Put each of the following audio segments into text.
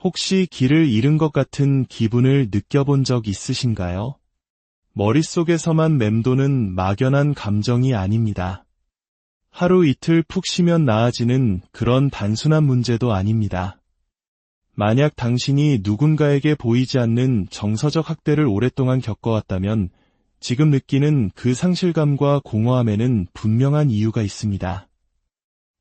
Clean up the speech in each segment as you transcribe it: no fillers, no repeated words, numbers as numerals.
혹시 길을 잃은 것 같은 기분을 느껴본 적 있으신가요? 머릿속에서만 맴도는 막연한 감정이 아닙니다. 하루 이틀 푹 쉬면 나아지는 그런 단순한 문제도 아닙니다. 만약 당신이 누군가에게 보이지 않는 정서적 학대를 오랫동안 겪어왔다면 지금 느끼는 그 상실감과 공허함에는 분명한 이유가 있습니다.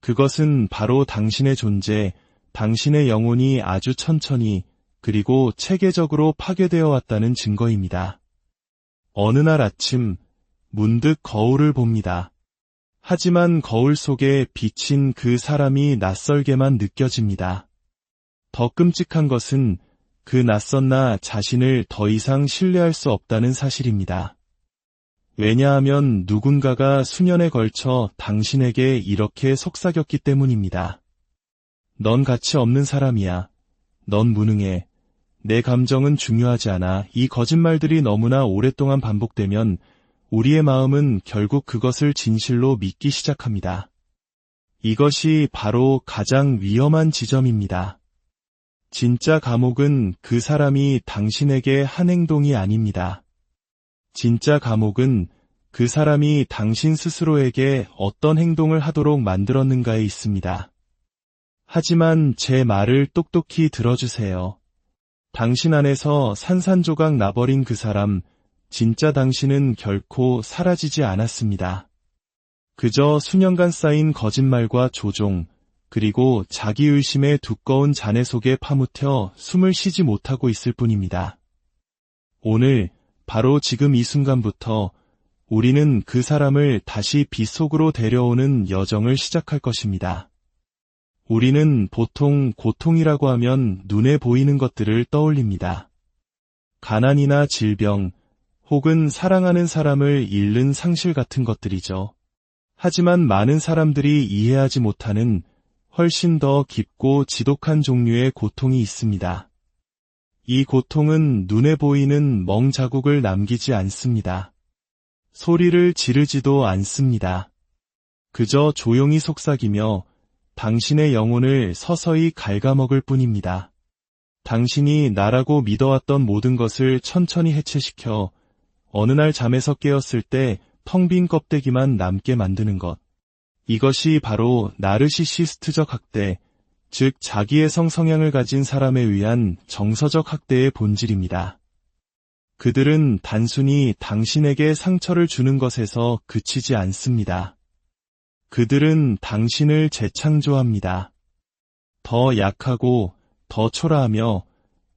그것은 바로 당신의 존재, 당신의 영혼이 아주 천천히 그리고 체계적으로 파괴되어 왔다는 증거입니다. 어느 날 아침 문득 거울을 봅니다. 하지만 거울 속에 비친 그 사람이 낯설게만 느껴집니다. 더 끔찍한 것은 그 낯선 나 자신을 더 이상 신뢰할 수 없다는 사실입니다. 왜냐하면 누군가가 수년에 걸쳐 당신에게 이렇게 속삭였기 때문입니다. 넌 가치 없는 사람이야. 넌 무능해. 내 감정은 중요하지 않아. 이 거짓말들이 너무나 오랫동안 반복되면 우리의 마음은 결국 그것을 진실로 믿기 시작합니다. 이것이 바로 가장 위험한 지점입니다. 진짜 감옥은 그 사람이 당신에게 한 행동이 아닙니다. 진짜 감옥은 그 사람이 당신 스스로에게 어떤 행동을 하도록 만들었는가에 있습니다. 하지만 제 말을 똑똑히 들어주세요. 당신 안에서 산산조각 나버린 그 사람, 진짜 당신은 결코 사라지지 않았습니다. 그저 수년간 쌓인 거짓말과 조종, 그리고 자기의심의 두꺼운 잔해 속에 파묻혀 숨을 쉬지 못하고 있을 뿐입니다. 오늘, 바로 지금 이 순간부터 우리는 그 사람을 다시 빛 속으로 데려오는 여정을 시작할 것입니다. 우리는 보통 고통이라고 하면 눈에 보이는 것들을 떠올립니다. 가난이나 질병, 혹은 사랑하는 사람을 잃는 상실 같은 것들이죠. 하지만 많은 사람들이 이해하지 못하는 훨씬 더 깊고 지독한 종류의 고통이 있습니다. 이 고통은 눈에 보이는 멍 자국을 남기지 않습니다. 소리를 지르지도 않습니다. 그저 조용히 속삭이며 당신의 영혼을 서서히 갉아먹을 뿐입니다. 당신이 나라고 믿어왔던 모든 것을 천천히 해체시켜 어느 날 잠에서 깨었을 때 텅 빈 껍데기만 남게 만드는 것. 이것이 바로 나르시시스트적 학대, 즉 자기애성 성향을 가진 사람에 의한 정서적 학대의 본질입니다. 그들은 단순히 당신에게 상처를 주는 것에서 그치지 않습니다. 그들은 당신을 재창조합니다. 더 약하고 더 초라하며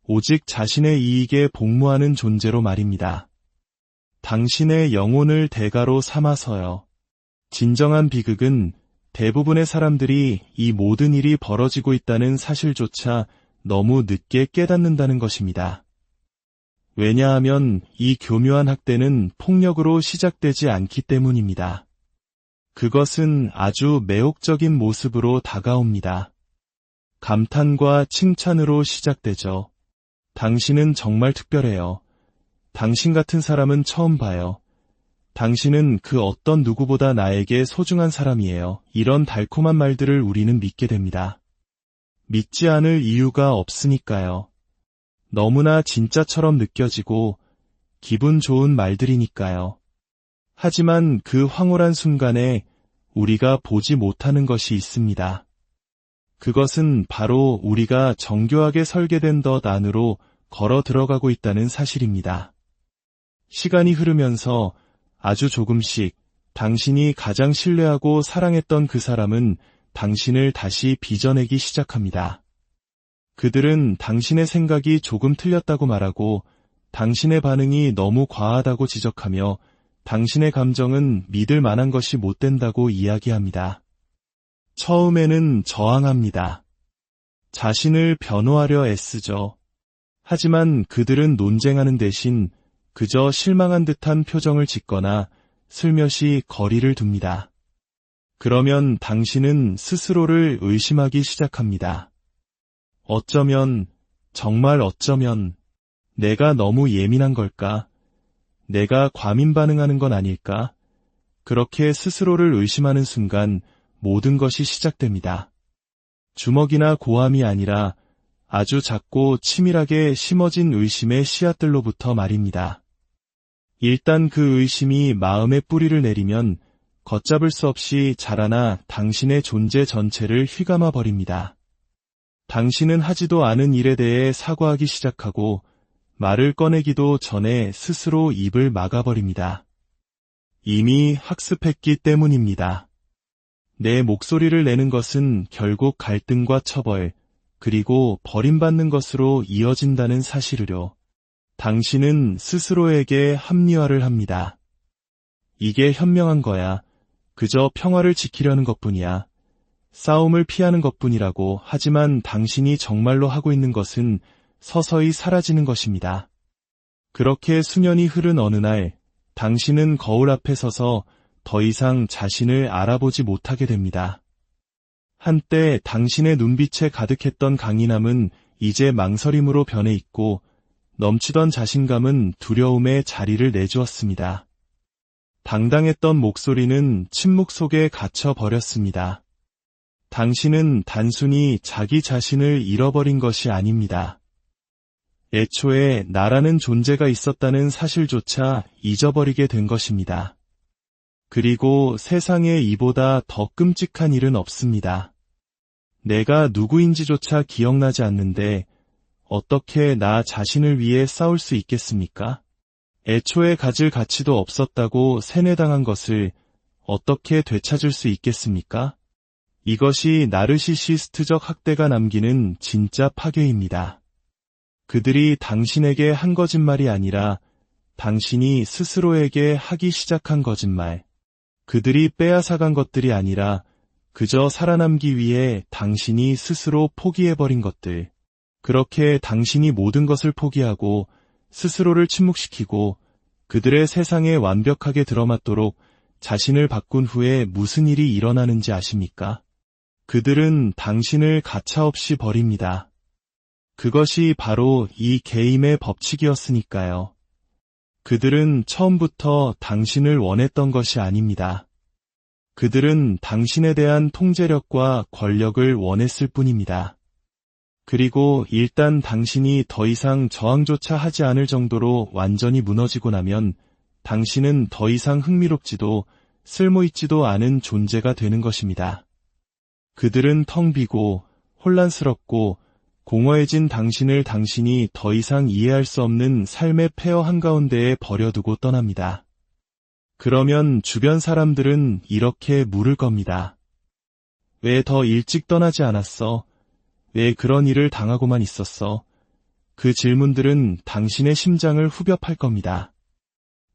오직 자신의 이익에 복무하는 존재로 말입니다. 당신의 영혼을 대가로 삼아서요. 진정한 비극은 대부분의 사람들이 이 모든 일이 벌어지고 있다는 사실조차 너무 늦게 깨닫는다는 것입니다. 왜냐하면 이 교묘한 학대는 폭력으로 시작되지 않기 때문입니다. 그것은 아주 매혹적인 모습으로 다가옵니다. 감탄과 칭찬으로 시작되죠. 당신은 정말 특별해요. 당신 같은 사람은 처음 봐요. 당신은 그 어떤 누구보다 나에게 소중한 사람이에요. 이런 달콤한 말들을 우리는 믿게 됩니다. 믿지 않을 이유가 없으니까요. 너무나 진짜처럼 느껴지고 기분 좋은 말들이니까요. 하지만 그 황홀한 순간에 우리가 보지 못하는 것이 있습니다. 그것은 바로 우리가 정교하게 설계된 덫 안으로 걸어 들어가고 있다는 사실입니다. 시간이 흐르면서 아주 조금씩 당신이 가장 신뢰하고 사랑했던 그 사람은 당신을 다시 빚어내기 시작합니다. 그들은 당신의 생각이 조금 틀렸다고 말하고 당신의 반응이 너무 과하다고 지적하며 당신의 감정은 믿을 만한 것이 못 된다고 이야기합니다. 처음에는 저항합니다. 자신을 변호하려 애쓰죠. 하지만 그들은 논쟁하는 대신 그저 실망한 듯한 표정을 짓거나 슬며시 거리를 둡니다. 그러면 당신은 스스로를 의심하기 시작합니다. 어쩌면, 정말 어쩌면 내가 너무 예민한 걸까? 내가 과민 반응하는 건 아닐까? 그렇게 스스로를 의심하는 순간 모든 것이 시작됩니다. 주먹이나 고함이 아니라 아주 작고 치밀하게 심어진 의심의 씨앗들로부터 말입니다. 일단 그 의심이 마음에 뿌리를 내리면 걷잡을 수 없이 자라나 당신의 존재 전체를 휘감아 버립니다. 당신은 하지도 않은 일에 대해 사과하기 시작하고 말을 꺼내기도 전에 스스로 입을 막아버립니다. 이미 학습했기 때문입니다. 내 목소리를 내는 것은 결국 갈등과 처벌, 그리고 버림받는 것으로 이어진다는 사실을요. 당신은 스스로에게 합리화를 합니다. 이게 현명한 거야. 그저 평화를 지키려는 것뿐이야. 싸움을 피하는 것뿐이라고. 하지만 당신이 정말로 하고 있는 것은 서서히 사라지는 것입니다. 그렇게 수년이 흐른 어느 날, 당신은 거울 앞에 서서 더 이상 자신을 알아보지 못하게 됩니다. 한때 당신의 눈빛에 가득했던 강인함은 이제 망설임으로 변해 있고 넘치던 자신감은 두려움에 자리를 내주었습니다. 당당했던 목소리는 침묵 속에 갇혀 버렸습니다. 당신은 단순히 자기 자신을 잃어버린 것이 아닙니다. 애초에 나라는 존재가 있었다는 사실조차 잊어버리게 된 것입니다. 그리고 세상에 이보다 더 끔찍한 일은 없습니다. 내가 누구인지조차 기억나지 않는데 어떻게 나 자신을 위해 싸울 수 있겠습니까? 애초에 가질 가치도 없었다고 세뇌당한 것을 어떻게 되찾을 수 있겠습니까? 이것이 나르시시스트적 학대가 남기는 진짜 파괴입니다. 그들이 당신에게 한 거짓말이 아니라 당신이 스스로에게 하기 시작한 거짓말. 그들이 빼앗아간 것들이 아니라 그저 살아남기 위해 당신이 스스로 포기해버린 것들. 그렇게 당신이 모든 것을 포기하고 스스로를 침묵시키고 그들의 세상에 완벽하게 들어맞도록 자신을 바꾼 후에 무슨 일이 일어나는지 아십니까? 그들은 당신을 가차없이 버립니다. 그것이 바로 이 게임의 법칙이었으니까요. 그들은 처음부터 당신을 원했던 것이 아닙니다. 그들은 당신에 대한 통제력과 권력을 원했을 뿐입니다. 그리고 일단 당신이 더 이상 저항조차 하지 않을 정도로 완전히 무너지고 나면 당신은 더 이상 흥미롭지도 쓸모있지도 않은 존재가 되는 것입니다. 그들은 텅 비고 혼란스럽고 공허해진 당신을 당신이 더 이상 이해할 수 없는 삶의 폐허 한가운데에 버려두고 떠납니다. 그러면 주변 사람들은 이렇게 물을 겁니다. 왜 더 일찍 떠나지 않았어? 왜 그런 일을 당하고만 있었어? 그 질문들은 당신의 심장을 후벼 팔 겁니다.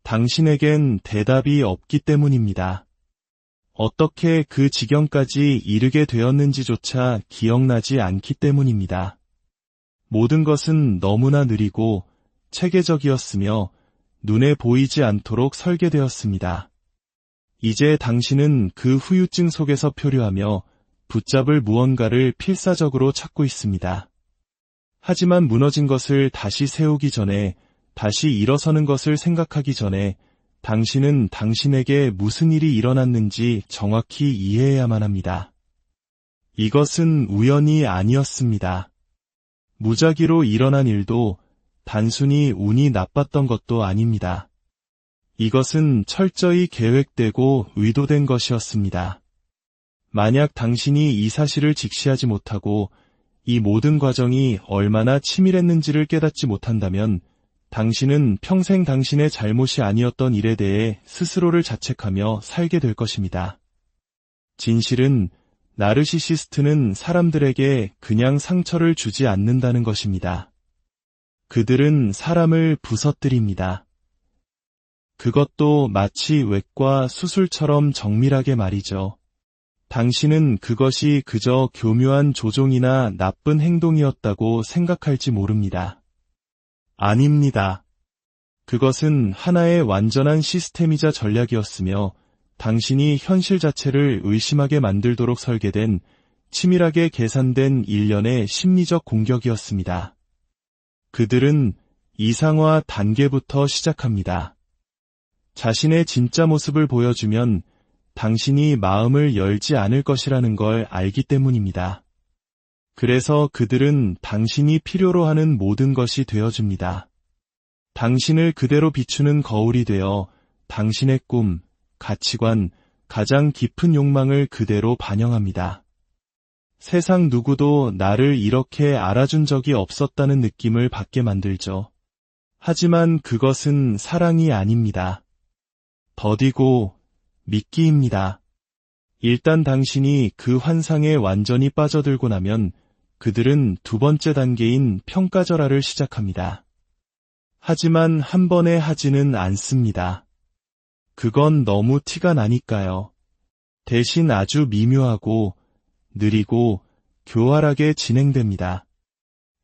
당신에겐 대답이 없기 때문입니다. 어떻게 그 지경까지 이르게 되었는지조차 기억나지 않기 때문입니다. 모든 것은 너무나 느리고 체계적이었으며 눈에 보이지 않도록 설계되었습니다. 이제 당신은 그 후유증 속에서 표류하며 붙잡을 무언가를 필사적으로 찾고 있습니다. 하지만 무너진 것을 다시 세우기 전에, 다시 일어서는 것을 생각하기 전에 당신은 당신에게 무슨 일이 일어났는지 정확히 이해해야만 합니다. 이것은 우연이 아니었습니다. 무작위로 일어난 일도 단순히 운이 나빴던 것도 아닙니다. 이것은 철저히 계획되고 의도된 것이었습니다. 만약 당신이 이 사실을 직시하지 못하고 이 모든 과정이 얼마나 치밀했는지를 깨닫지 못한다면 당신은 평생 당신의 잘못이 아니었던 일에 대해 스스로를 자책하며 살게 될 것입니다. 진실은 나르시시스트는 사람들에게 그냥 상처를 주지 않는다는 것입니다. 그들은 사람을 부서뜨립니다. 그것도 마치 외과 수술처럼 정밀하게 말이죠. 당신은 그것이 그저 교묘한 조종이나 나쁜 행동이었다고 생각할지 모릅니다. 아닙니다. 그것은 하나의 완전한 시스템이자 전략이었으며 당신이 현실 자체를 의심하게 만들도록 설계된 치밀하게 계산된 일련의 심리적 공격이었습니다. 그들은 이상화 단계부터 시작합니다. 자신의 진짜 모습을 보여주면 당신이 마음을 열지 않을 것이라는 걸 알기 때문입니다. 그래서 그들은 당신이 필요로 하는 모든 것이 되어줍니다. 당신을 그대로 비추는 거울이 되어 당신의 꿈, 가치관, 가장 깊은 욕망을 그대로 반영합니다. 세상 누구도 나를 이렇게 알아준 적이 없었다는 느낌을 받게 만들죠. 하지만 그것은 사랑이 아닙니다. 더디고 미끼입니다. 일단 당신이 그 환상에 완전히 빠져들고 나면 그들은 두 번째 단계인 평가절하를 시작합니다. 하지만 한 번에 하지는 않습니다. 그건 너무 티가 나니까요. 대신 아주 미묘하고 느리고 교활하게 진행됩니다.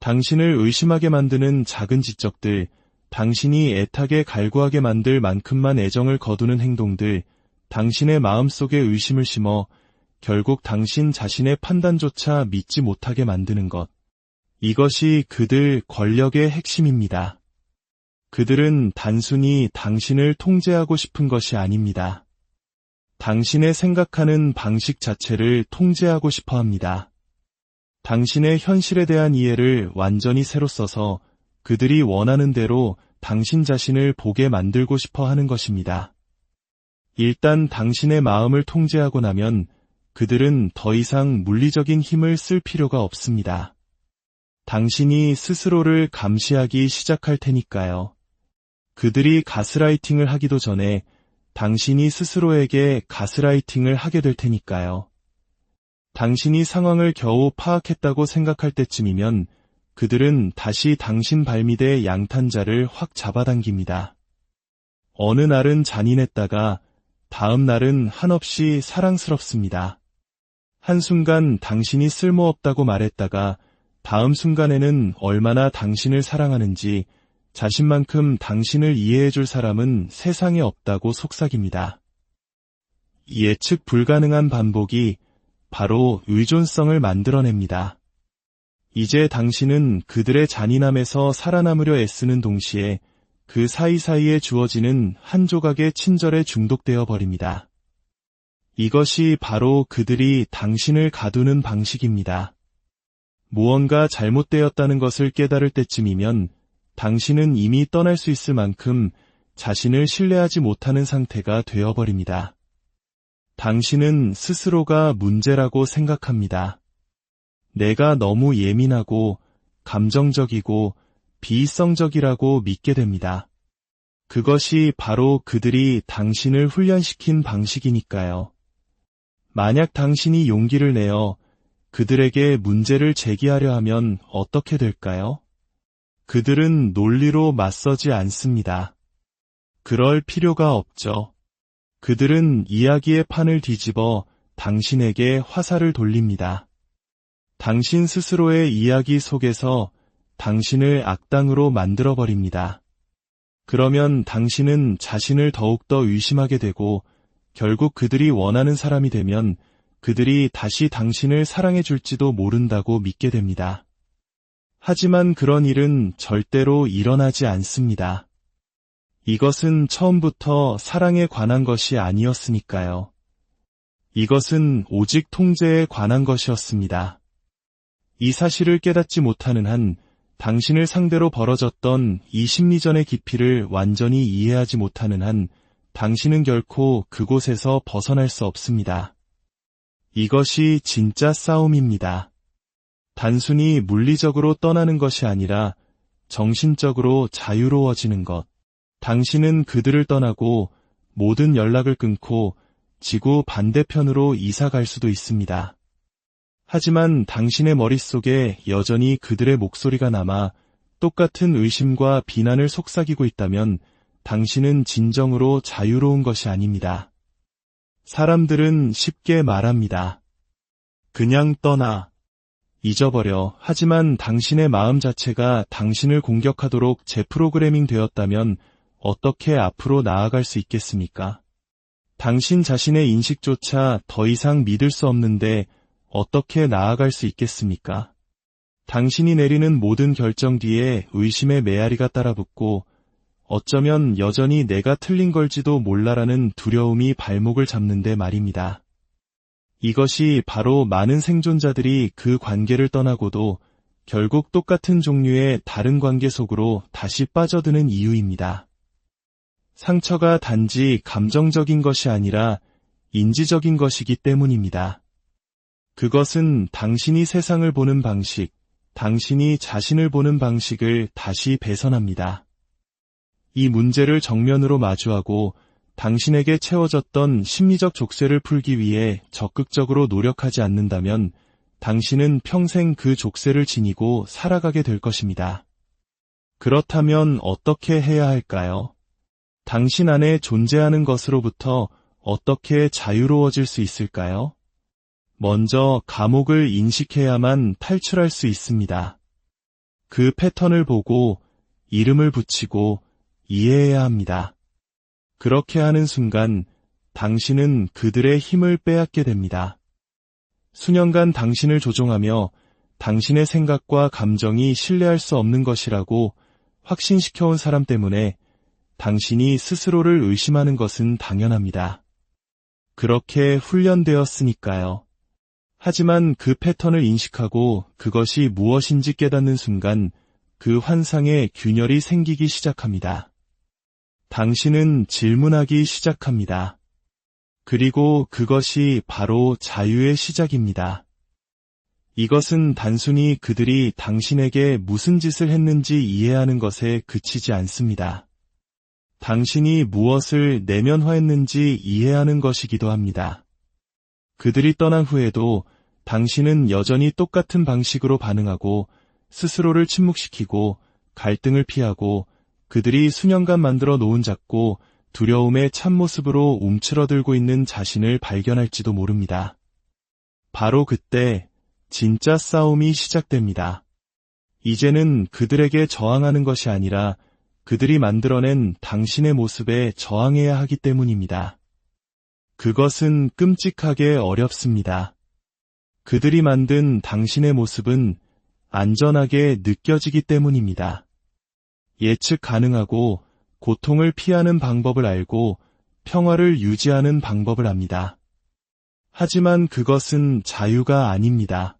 당신을 의심하게 만드는 작은 지적들, 당신이 애타게 갈구하게 만들 만큼만 애정을 거두는 행동들, 당신의 마음속에 의심을 심어 결국 당신 자신의 판단조차 믿지 못하게 만드는 것. 이것이 그들 권력의 핵심입니다. 그들은 단순히 당신을 통제하고 싶은 것이 아닙니다. 당신의 생각하는 방식 자체를 통제하고 싶어 합니다. 당신의 현실에 대한 이해를 완전히 새로 써서 그들이 원하는 대로 당신 자신을 보게 만들고 싶어 하는 것입니다. 일단 당신의 마음을 통제하고 나면 그들은 더 이상 물리적인 힘을 쓸 필요가 없습니다. 당신이 스스로를 감시하기 시작할 테니까요. 그들이 가스라이팅을 하기도 전에 당신이 스스로에게 가스라이팅을 하게 될 테니까요. 당신이 상황을 겨우 파악했다고 생각할 때쯤이면 그들은 다시 당신 발밑에 양탄자를 확 잡아당깁니다. 어느 날은 잔인했다가 다음 날은 한없이 사랑스럽습니다. 한순간 당신이 쓸모없다고 말했다가 다음 순간에는 얼마나 당신을 사랑하는지 자신만큼 당신을 이해해줄 사람은 세상에 없다고 속삭입니다. 예측 불가능한 반복이 바로 의존성을 만들어냅니다. 이제 당신은 그들의 잔인함에서 살아남으려 애쓰는 동시에 그 사이사이에 주어지는 한 조각의 친절에 중독되어 버립니다. 이것이 바로 그들이 당신을 가두는 방식입니다. 무언가 잘못되었다는 것을 깨달을 때쯤이면 당신은 이미 떠날 수 있을 만큼 자신을 신뢰하지 못하는 상태가 되어버립니다. 당신은 스스로가 문제라고 생각합니다. 내가 너무 예민하고 감정적이고 비이성적이라고 믿게 됩니다. 그것이 바로 그들이 당신을 훈련시킨 방식이니까요. 만약 당신이 용기를 내어 그들에게 문제를 제기하려 하면 어떻게 될까요? 그들은 논리로 맞서지 않습니다. 그럴 필요가 없죠. 그들은 이야기의 판을 뒤집어 당신에게 화살을 돌립니다. 당신 스스로의 이야기 속에서 당신을 악당으로 만들어버립니다. 그러면 당신은 자신을 더욱더 의심하게 되고 결국 그들이 원하는 사람이 되면 그들이 다시 당신을 사랑해줄지도 모른다고 믿게 됩니다. 하지만 그런 일은 절대로 일어나지 않습니다. 이것은 처음부터 사랑에 관한 것이 아니었으니까요. 이것은 오직 통제에 관한 것이었습니다. 이 사실을 깨닫지 못하는 한 당신을 상대로 벌어졌던 이 심리전의 깊이를 완전히 이해하지 못하는 한 당신은 결코 그곳에서 벗어날 수 없습니다. 이것이 진짜 싸움입니다. 단순히 물리적으로 떠나는 것이 아니라 정신적으로 자유로워지는 것. 당신은 그들을 떠나고 모든 연락을 끊고 지구 반대편으로 이사 갈 수도 있습니다. 하지만 당신의 머릿속에 여전히 그들의 목소리가 남아 똑같은 의심과 비난을 속삭이고 있다면 당신은 진정으로 자유로운 것이 아닙니다. 사람들은 쉽게 말합니다. 그냥 떠나. 잊어버려. 하지만 당신의 마음 자체가 당신을 공격하도록 재프로그래밍 되었다면 어떻게 앞으로 나아갈 수 있겠습니까? 당신 자신의 인식조차 더 이상 믿을 수 없는데 어떻게 나아갈 수 있겠습니까? 당신이 내리는 모든 결정 뒤에 의심의 메아리가 따라붙고 어쩌면 여전히 내가 틀린 걸지도 몰라라는 두려움이 발목을 잡는데 말입니다. 이것이 바로 많은 생존자들이 그 관계를 떠나고도 결국 똑같은 종류의 다른 관계 속으로 다시 빠져드는 이유입니다. 상처가 단지 감정적인 것이 아니라 인지적인 것이기 때문입니다. 그것은 당신이 세상을 보는 방식, 당신이 자신을 보는 방식을 다시 배선합니다. 이 문제를 정면으로 마주하고 당신에게 채워졌던 심리적 족쇄를 풀기 위해 적극적으로 노력하지 않는다면 당신은 평생 그 족쇄를 지니고 살아가게 될 것입니다. 그렇다면 어떻게 해야 할까요? 당신 안에 존재하는 것으로부터 어떻게 자유로워질 수 있을까요? 먼저 감옥을 인식해야만 탈출할 수 있습니다. 그 패턴을 보고 이름을 붙이고 이해해야 합니다. 그렇게 하는 순간 당신은 그들의 힘을 빼앗게 됩니다. 수년간 당신을 조종하며 당신의 생각과 감정이 신뢰할 수 없는 것이라고 확신시켜온 사람 때문에 당신이 스스로를 의심하는 것은 당연합니다. 그렇게 훈련되었으니까요. 하지만 그 패턴을 인식하고 그것이 무엇인지 깨닫는 순간 그 환상에 균열이 생기기 시작합니다. 당신은 질문하기 시작합니다. 그리고 그것이 바로 자유의 시작입니다. 이것은 단순히 그들이 당신에게 무슨 짓을 했는지 이해하는 것에 그치지 않습니다. 당신이 무엇을 내면화했는지 이해하는 것이기도 합니다. 그들이 떠난 후에도 당신은 여전히 똑같은 방식으로 반응하고 스스로를 침묵시키고 갈등을 피하고 그들이 수년간 만들어 놓은 작고 두려움의 참모습으로 움츠러들고 있는 자신을 발견할지도 모릅니다. 바로 그때 진짜 싸움이 시작됩니다. 이제는 그들에게 저항하는 것이 아니라 그들이 만들어낸 당신의 모습에 저항해야 하기 때문입니다. 그것은 끔찍하게 어렵습니다. 그들이 만든 당신의 모습은 안전하게 느껴지기 때문입니다. 예측 가능하고 고통을 피하는 방법을 알고 평화를 유지하는 방법을 압니다. 하지만 그것은 자유가 아닙니다.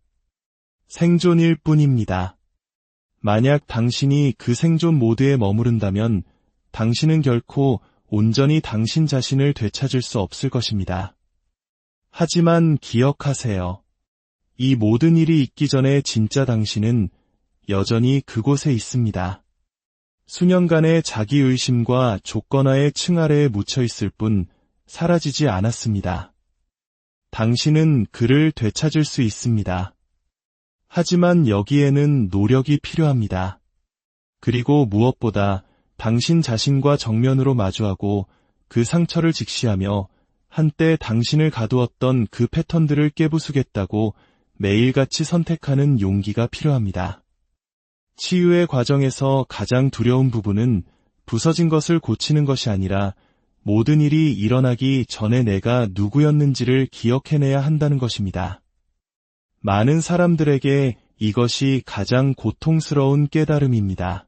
생존일 뿐입니다. 만약 당신이 그 생존 모드에 머무른다면 당신은 결코 온전히 당신 자신을 되찾을 수 없을 것입니다. 하지만 기억하세요. 이 모든 일이 있기 전에 진짜 당신은 여전히 그곳에 있습니다. 수년간의 자기의심과 조건화의 층 아래에 묻혀 있을 뿐 사라지지 않았습니다. 당신은 그를 되찾을 수 있습니다. 하지만 여기에는 노력이 필요합니다. 그리고 무엇보다 당신 자신과 정면으로 마주하고 그 상처를 직시하며 한때 당신을 가두었던 그 패턴들을 깨부수겠다고 매일같이 선택하는 용기가 필요합니다. 치유의 과정에서 가장 두려운 부분은 부서진 것을 고치는 것이 아니라 모든 일이 일어나기 전에 내가 누구였는지를 기억해내야 한다는 것입니다. 많은 사람들에게 이것이 가장 고통스러운 깨달음입니다.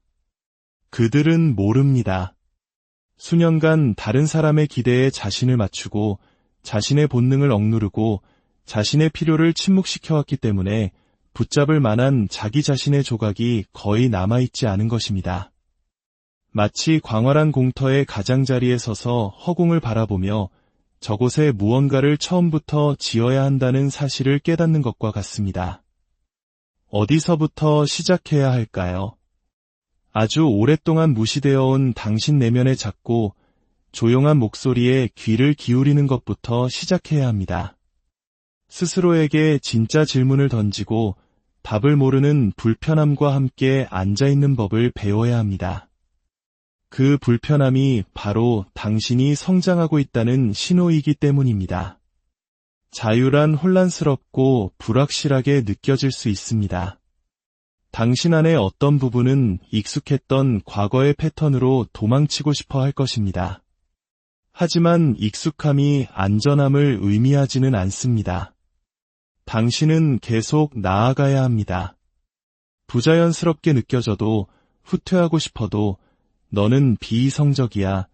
그들은 모릅니다. 수년간 다른 사람의 기대에 자신을 맞추고 자신의 본능을 억누르고 자신의 필요를 침묵시켜왔기 때문에 붙잡을 만한 자기 자신의 조각이 거의 남아있지 않은 것입니다. 마치 광활한 공터의 가장자리에 서서 허공을 바라보며 저곳에 무언가를 처음부터 지어야 한다는 사실을 깨닫는 것과 같습니다. 어디서부터 시작해야 할까요? 아주 오랫동안 무시되어 온 당신 내면의 작고 조용한 목소리에 귀를 기울이는 것부터 시작해야 합니다. 스스로에게 진짜 질문을 던지고 답을 모르는 불편함과 함께 앉아있는 법을 배워야 합니다. 그 불편함이 바로 당신이 성장하고 있다는 신호이기 때문입니다. 자유란 혼란스럽고 불확실하게 느껴질 수 있습니다. 당신 안의 어떤 부분은 익숙했던 과거의 패턴으로 도망치고 싶어 할 것입니다. 하지만 익숙함이 안전함을 의미하지는 않습니다. 당신은 계속 나아가야 합니다. 부자연스럽게 느껴져도 후퇴하고 싶어도 너는 비이성적이야,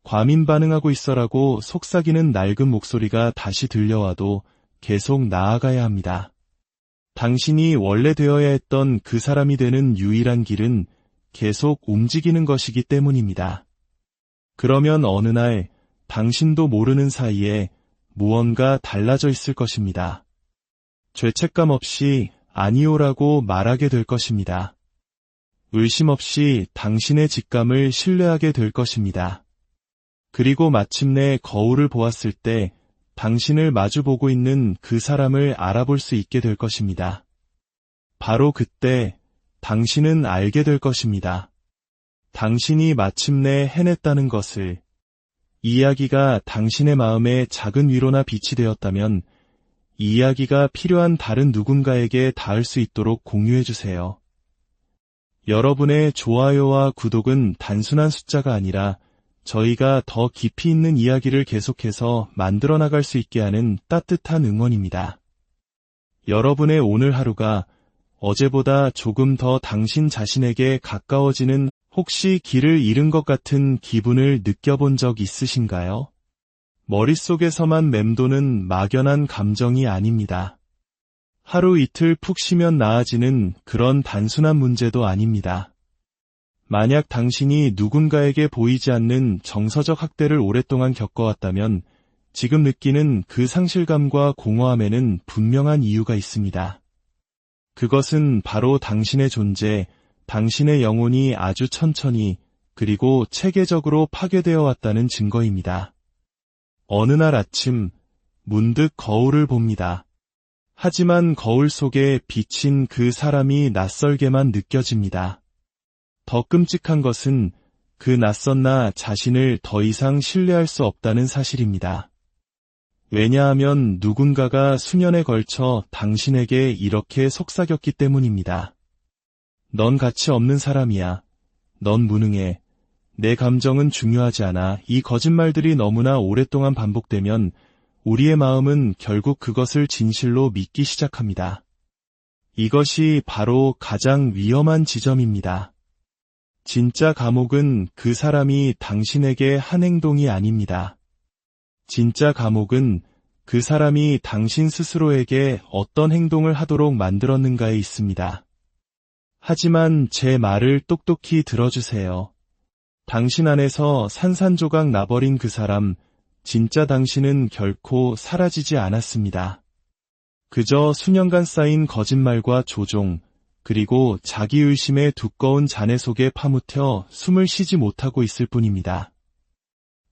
과민 반응하고 있어라고 속삭이는 낡은 목소리가 다시 들려와도 계속 나아가야 합니다. 당신이 원래 되어야 했던 그 사람이 되는 유일한 길은 계속 움직이는 것이기 때문입니다. 그러면 어느 날 당신도 모르는 사이에 무언가 달라져 있을 것입니다. 죄책감 없이 아니오라고 말하게 될 것입니다. 의심 없이 당신의 직감을 신뢰하게 될 것입니다. 그리고 마침내 거울을 보았을 때 당신을 마주보고 있는 그 사람을 알아볼 수 있게 될 것입니다. 바로 그때 당신은 알게 될 것입니다. 당신이 마침내 해냈다는 것을. 이 이야기가 당신의 마음에 작은 위로나 빛이 되었다면 이 이야기가 필요한 다른 누군가에게 닿을 수 있도록 공유해주세요. 여러분의 좋아요와 구독은 단순한 숫자가 아니라 저희가 더 깊이 있는 이야기를 계속해서 만들어 나갈 수 있게 하는 따뜻한 응원입니다. 여러분의 오늘 하루가 어제보다 조금 더 당신 자신에게 가까워지는 혹시 길을 잃은 것 같은 기분을 느껴본 적 있으신가요? 머릿속에서만 맴도는 막연한 감정이 아닙니다. 하루 이틀 푹 쉬면 나아지는 그런 단순한 문제도 아닙니다. 만약 당신이 누군가에게 보이지 않는 정서적 학대를 오랫동안 겪어왔다면 지금 느끼는 그 상실감과 공허함에는 분명한 이유가 있습니다. 그것은 바로 당신의 존재, 당신의 영혼이 아주 천천히 그리고 체계적으로 파괴되어 왔다는 증거입니다. 어느 날 아침 문득 거울을 봅니다. 하지만 거울 속에 비친 그 사람이 낯설게만 느껴집니다. 더 끔찍한 것은 그 낯선 나 자신을 더 이상 신뢰할 수 없다는 사실입니다. 왜냐하면 누군가가 수년에 걸쳐 당신에게 이렇게 속삭였기 때문입니다. 넌 가치 없는 사람이야. 넌 무능해. 내 감정은 중요하지 않아. 이 거짓말들이 너무나 오랫동안 반복되면 우리의 마음은 결국 그것을 진실로 믿기 시작합니다. 이것이 바로 가장 위험한 지점입니다. 진짜 감옥은 그 사람이 당신에게 한 행동이 아닙니다. 진짜 감옥은 그 사람이 당신 스스로에게 어떤 행동을 하도록 만들었는가에 있습니다. 하지만 제 말을 똑똑히 들어주세요. 당신 안에서 산산조각 나버린 그 사람, 진짜 당신은 결코 사라지지 않았습니다. 그저 수년간 쌓인 거짓말과 조종, 그리고 자기의심의 두꺼운 잔해 속에 파묻혀 숨을 쉬지 못하고 있을 뿐입니다.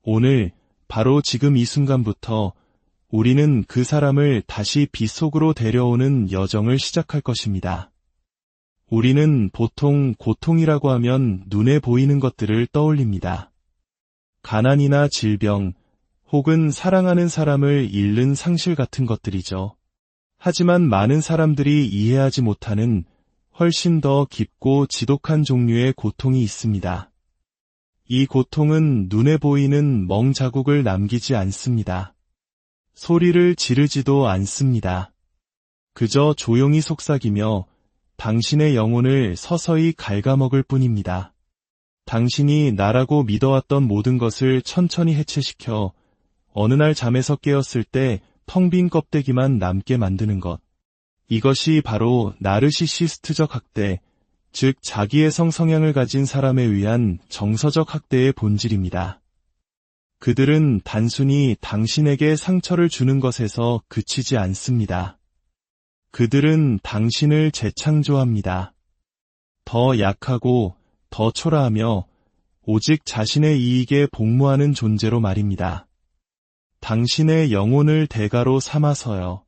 오늘, 바로 지금 이 순간부터 우리는 그 사람을 다시 빛 속으로 데려오는 여정을 시작할 것입니다. 우리는 보통 고통이라고 하면 눈에 보이는 것들을 떠올립니다. 가난이나 질병, 혹은 사랑하는 사람을 잃는 상실 같은 것들이죠. 하지만 많은 사람들이 이해하지 못하는 훨씬 더 깊고 지독한 종류의 고통이 있습니다. 이 고통은 눈에 보이는 멍 자국을 남기지 않습니다. 소리를 지르지도 않습니다. 그저 조용히 속삭이며 당신의 영혼을 서서히 갉아먹을 뿐입니다. 당신이 나라고 믿어왔던 모든 것을 천천히 해체시켜 어느 날 잠에서 깨었을 때 텅 빈 껍데기만 남게 만드는 것. 이것이 바로 나르시시스트적 학대, 즉 자기의 성향을 가진 사람에 의한 정서적 학대의 본질입니다. 그들은 단순히 당신에게 상처를 주는 것에서 그치지 않습니다. 그들은 당신을 재창조합니다. 더 약하고 더 초라하며 오직 자신의 이익에 복무하는 존재로 말입니다. 당신의 영혼을 대가로 삼아서요.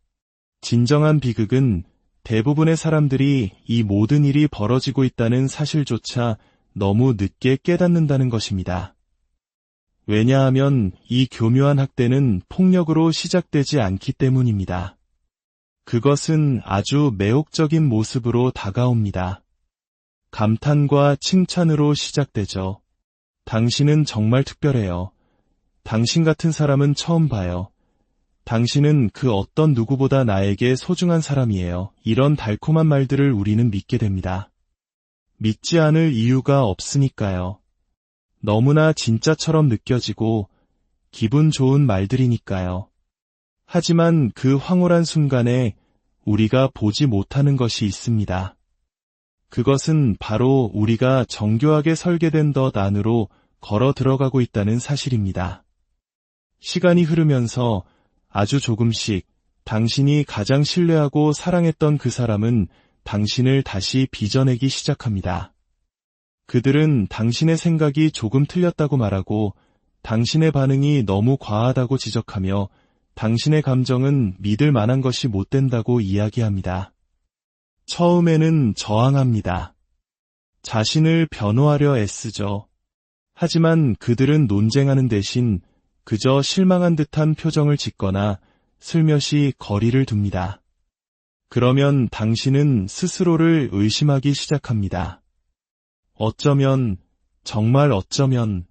진정한 비극은 대부분의 사람들이 이 모든 일이 벌어지고 있다는 사실조차 너무 늦게 깨닫는다는 것입니다. 왜냐하면 이 교묘한 학대는 폭력으로 시작되지 않기 때문입니다. 그것은 아주 매혹적인 모습으로 다가옵니다. 감탄과 칭찬으로 시작되죠. 당신은 정말 특별해요. 당신 같은 사람은 처음 봐요. 당신은 그 어떤 누구보다 나에게 소중한 사람이에요. 이런 달콤한 말들을 우리는 믿게 됩니다. 믿지 않을 이유가 없으니까요. 너무나 진짜처럼 느껴지고 기분 좋은 말들이니까요. 하지만 그 황홀한 순간에 우리가 보지 못하는 것이 있습니다. 그것은 바로 우리가 정교하게 설계된 덫 안으로 걸어 들어가고 있다는 사실입니다. 시간이 흐르면서 아주 조금씩 당신이 가장 신뢰하고 사랑했던 그 사람은 당신을 다시 빚어내기 시작합니다. 그들은 당신의 생각이 조금 틀렸다고 말하고 당신의 반응이 너무 과하다고 지적하며 당신의 감정은 믿을 만한 것이 못 된다고 이야기합니다. 처음에는 저항합니다. 자신을 변호하려 애쓰죠. 하지만 그들은 논쟁하는 대신 그저 실망한 듯한 표정을 짓거나 슬며시 거리를 둡니다. 그러면 당신은 스스로를 의심하기 시작합니다. 어쩌면, 정말 어쩌면,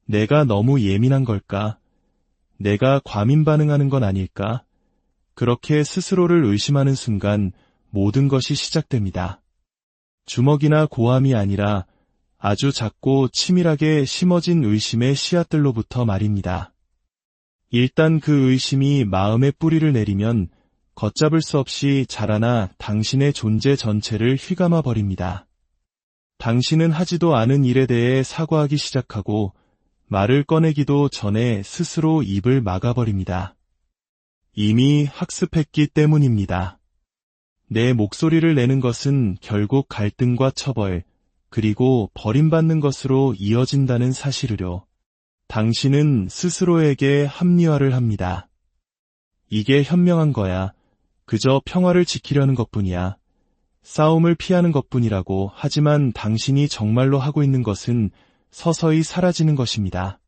내가 너무 예민한 걸까? 내가 과민 반응하는 건 아닐까? 그렇게 스스로를 의심하는 순간 모든 것이 시작됩니다. 주먹이나 고함이 아니라 아주 작고 치밀하게 심어진 의심의 씨앗들로부터 말입니다. 일단 그 의심이 마음의 뿌리를 내리면 걷잡을 수 없이 자라나 당신의 존재 전체를 휘감아 버립니다. 당신은 하지도 않은 일에 대해 사과하기 시작하고 말을 꺼내기도 전에 스스로 입을 막아버립니다. 이미 학습했기 때문입니다. 내 목소리를 내는 것은 결국 갈등과 처벌, 그리고 버림받는 것으로 이어진다는 사실을요. 당신은 스스로에게 합리화를 합니다. 이게 현명한 거야. 그저 평화를 지키려는 것뿐이야. 싸움을 피하는 것뿐이라고. 하지만 당신이 정말로 하고 있는 것은 서서히 사라지는 것입니다.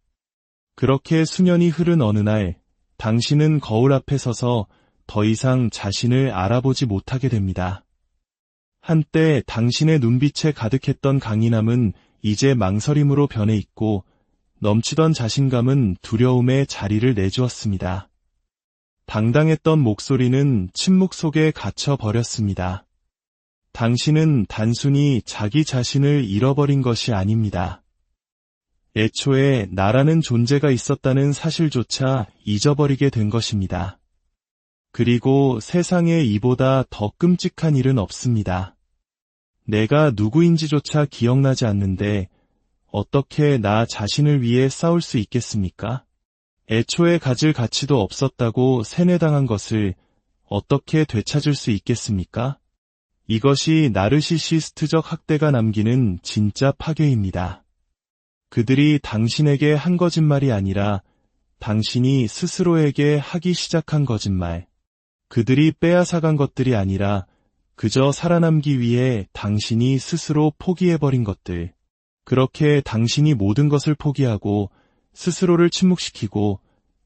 그렇게 수년이 흐른 어느 날, 당신은 거울 앞에 서서 더 이상 자신을 알아보지 못하게 됩니다. 한때 당신의 눈빛에 가득했던 강인함은 이제 망설임으로 변해 있고 넘치던 자신감은 두려움에 자리를 내주었습니다. 당당했던 목소리는 침묵 속에 갇혀 버렸습니다. 당신은 단순히 자기 자신을 잃어버린 것이 아닙니다. 애초에 나라는 존재가 있었다는 사실조차 잊어버리게 된 것입니다. 그리고 세상에 이보다 더 끔찍한 일은 없습니다. 내가 누구인지조차 기억나지 않는데 어떻게 나 자신을 위해 싸울 수 있겠습니까? 애초에 가질 가치도 없었다고 세뇌당한 것을 어떻게 되찾을 수 있겠습니까? 이것이 나르시시스트적 학대가 남기는 진짜 파괴입니다. 그들이 당신에게 한 거짓말이 아니라 당신이 스스로에게 하기 시작한 거짓말. 그들이 빼앗아간 것들이 아니라 그저 살아남기 위해 당신이 스스로 포기해버린 것들. 그렇게 당신이 모든 것을 포기하고 스스로를 침묵시키고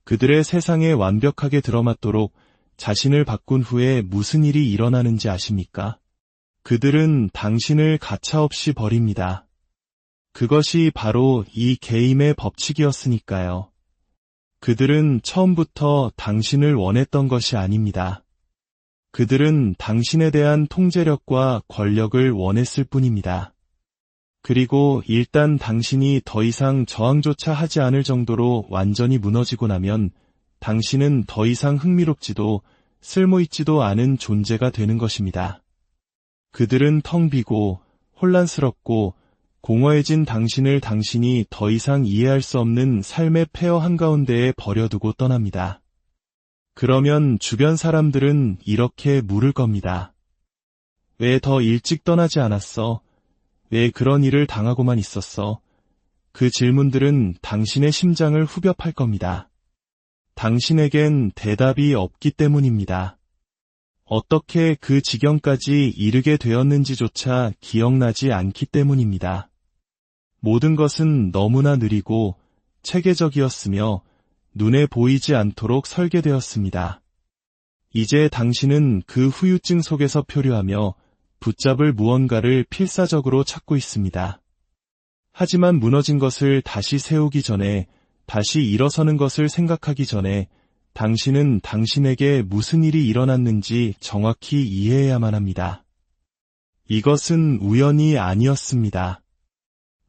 그들의 세상에 완벽하게 들어맞도록 자신을 바꾼 후에 무슨 일이 일어나는지 아십니까? 그들은 당신을 가차없이 버립니다. 그것이 바로 이 게임의 법칙이었으니까요. 그들은 처음부터 당신을 원했던 것이 아닙니다. 그들은 당신에 대한 통제력과 권력을 원했을 뿐입니다. 그리고 일단 당신이 더 이상 저항조차 하지 않을 정도로 완전히 무너지고 나면 당신은 더 이상 흥미롭지도 쓸모있지도 않은 존재가 되는 것입니다. 그들은 텅 비고 혼란스럽고 공허해진 당신을 당신이 더 이상 이해할 수 없는 삶의 폐허 한가운데에 버려두고 떠납니다. 그러면 주변 사람들은 이렇게 물을 겁니다. 왜 더 일찍 떠나지 않았어? 왜 그런 일을 당하고만 있었어? 그 질문들은 당신의 심장을 후벼 팔 겁니다. 당신에겐 대답이 없기 때문입니다. 어떻게 그 지경까지 이르게 되었는지조차 기억나지 않기 때문입니다. 모든 것은 너무나 느리고 체계적이었으며 눈에 보이지 않도록 설계되었습니다. 이제 당신은 그 후유증 속에서 표류하며 붙잡을 무언가를 필사적으로 찾고 있습니다. 하지만 무너진 것을 다시 세우기 전에, 다시 일어서는 것을 생각하기 전에 당신은 당신에게 무슨 일이 일어났는지 정확히 이해해야만 합니다. 이것은 우연이 아니었습니다.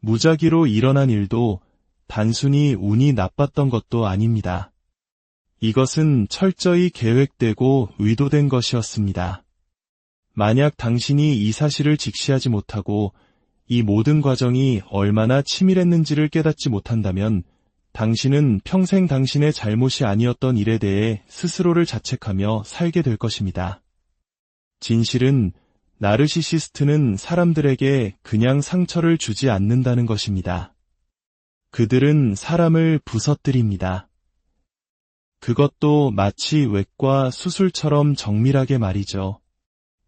무작위로 일어난 일도 단순히 운이 나빴던 것도 아닙니다. 이것은 철저히 계획되고 의도된 것이었습니다. 만약 당신이 이 사실을 직시하지 못하고 이 모든 과정이 얼마나 치밀했는지를 깨닫지 못한다면 당신은 평생 당신의 잘못이 아니었던 일에 대해 스스로를 자책하며 살게 될 것입니다. 진실은 나르시시스트는 사람들에게 그냥 상처를 주지 않는다는 것입니다. 그들은 사람을 부서뜨립니다. 그것도 마치 외과 수술처럼 정밀하게 말이죠.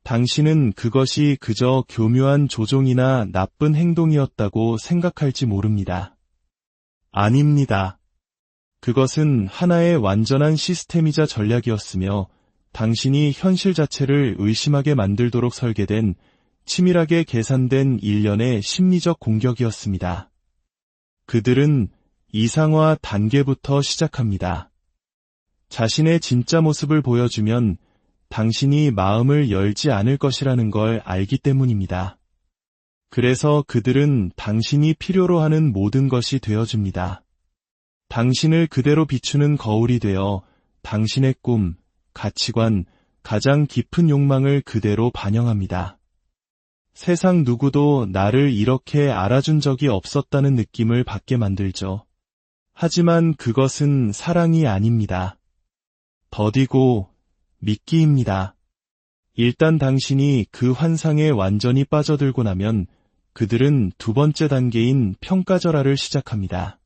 당신은 그것이 그저 교묘한 조종이나 나쁜 행동이었다고 생각할지 모릅니다. 아닙니다. 그것은 하나의 완전한 시스템이자 전략이었으며 당신이 현실 자체를 의심하게 만들도록 설계된 치밀하게 계산된 일련의 심리적 공격이었습니다. 그들은 이상화 단계부터 시작합니다. 자신의 진짜 모습을 보여주면 당신이 마음을 열지 않을 것이라는 걸 알기 때문입니다. 그래서 그들은 당신이 필요로 하는 모든 것이 되어줍니다. 당신을 그대로 비추는 거울이 되어 당신의 꿈, 가치관, 가장 깊은 욕망을 그대로 반영합니다. 세상 누구도 나를 이렇게 알아준 적이 없었다는 느낌을 받게 만들죠. 하지만 그것은 사랑이 아닙니다. 더디고 미끼입니다. 일단 당신이 그 환상에 완전히 빠져들고 나면 그들은 두 번째 단계인 평가절하를 시작합니다.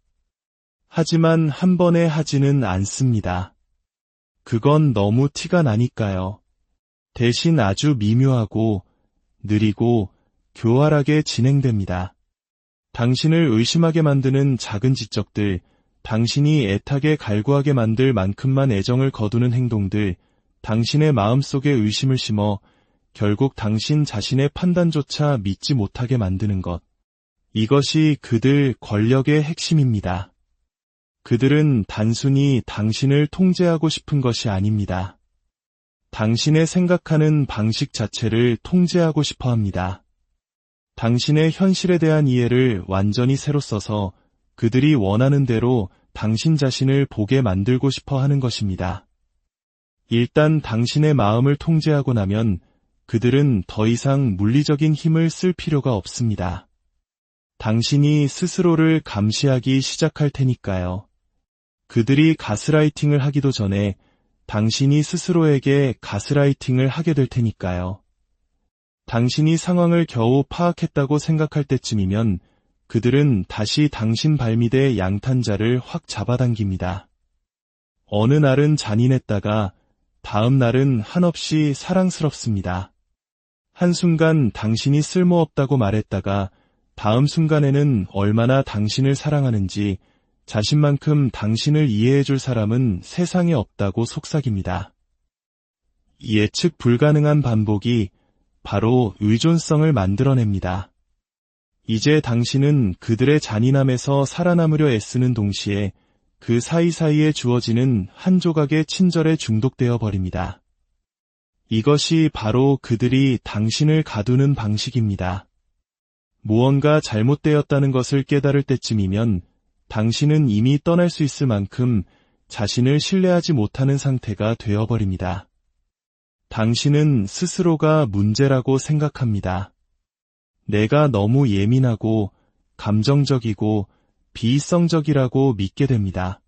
하지만 한 번에 하지는 않습니다. 그건 너무 티가 나니까요. 대신 아주 미묘하고 느리고 교활하게 진행됩니다. 당신을 의심하게 만드는 작은 지적들, 당신이 애타게 갈구하게 만들 만큼만 애정을 거두는 행동들, 당신의 마음속에 의심을 심어 결국 당신 자신의 판단조차 믿지 못하게 만드는 것. 이것이 그들 권력의 핵심입니다. 그들은 단순히 당신을 통제하고 싶은 것이 아닙니다. 당신의 생각하는 방식 자체를 통제하고 싶어 합니다. 당신의 현실에 대한 이해를 완전히 새로 써서 그들이 원하는 대로 당신 자신을 보게 만들고 싶어 하는 것입니다. 일단 당신의 마음을 통제하고 나면 그들은 더 이상 물리적인 힘을 쓸 필요가 없습니다. 당신이 스스로를 감시하기 시작할 테니까요. 그들이 가스라이팅을 하기도 전에 당신이 스스로에게 가스라이팅을 하게 될 테니까요. 당신이 상황을 겨우 파악했다고 생각할 때쯤이면 그들은 다시 당신 발밑에 양탄자를 확 잡아당깁니다. 어느 날은 잔인했다가 다음 날은 한없이 사랑스럽습니다. 한순간 당신이 쓸모없다고 말했다가 다음 순간에는 얼마나 당신을 사랑하는지 자신만큼 당신을 이해해줄 사람은 세상에 없다고 속삭입니다. 예측 불가능한 반복이 바로 의존성을 만들어냅니다. 이제 당신은 그들의 잔인함에서 살아남으려 애쓰는 동시에 그 사이사이에 주어지는 한 조각의 친절에 중독되어 버립니다. 이것이 바로 그들이 당신을 가두는 방식입니다. 무언가 잘못되었다는 것을 깨달을 때쯤이면 당신은 이미 떠날 수 있을 만큼 자신을 신뢰하지 못하는 상태가 되어버립니다. 당신은 스스로가 문제라고 생각합니다. 내가 너무 예민하고 감정적이고 비이성적이라고 믿게 됩니다.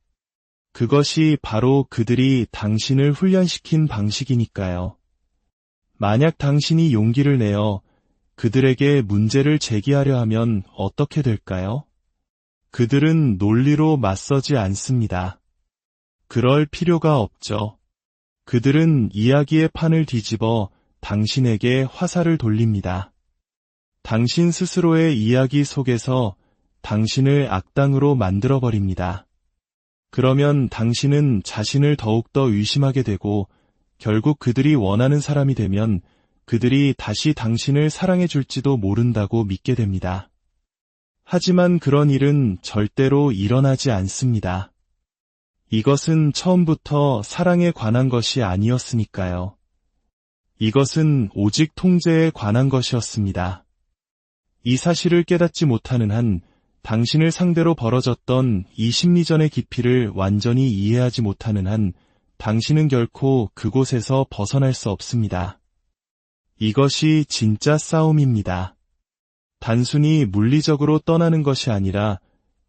그것이 바로 그들이 당신을 훈련시킨 방식이니까요. 만약 당신이 용기를 내어 그들에게 문제를 제기하려 하면 어떻게 될까요? 그들은 논리로 맞서지 않습니다. 그럴 필요가 없죠. 그들은 이야기의 판을 뒤집어 당신에게 화살을 돌립니다. 당신 스스로의 이야기 속에서 당신을 악당으로 만들어버립니다. 그러면 당신은 자신을 더욱더 의심하게 되고 결국 그들이 원하는 사람이 되면 그들이 다시 당신을 사랑해줄지도 모른다고 믿게 됩니다. 하지만 그런 일은 절대로 일어나지 않습니다. 이것은 처음부터 사랑에 관한 것이 아니었으니까요. 이것은 오직 통제에 관한 것이었습니다. 이 사실을 깨닫지 못하는 한 당신을 상대로 벌어졌던 이 심리전의 깊이를 완전히 이해하지 못하는 한 당신은 결코 그곳에서 벗어날 수 없습니다. 이것이 진짜 싸움입니다. 단순히 물리적으로 떠나는 것이 아니라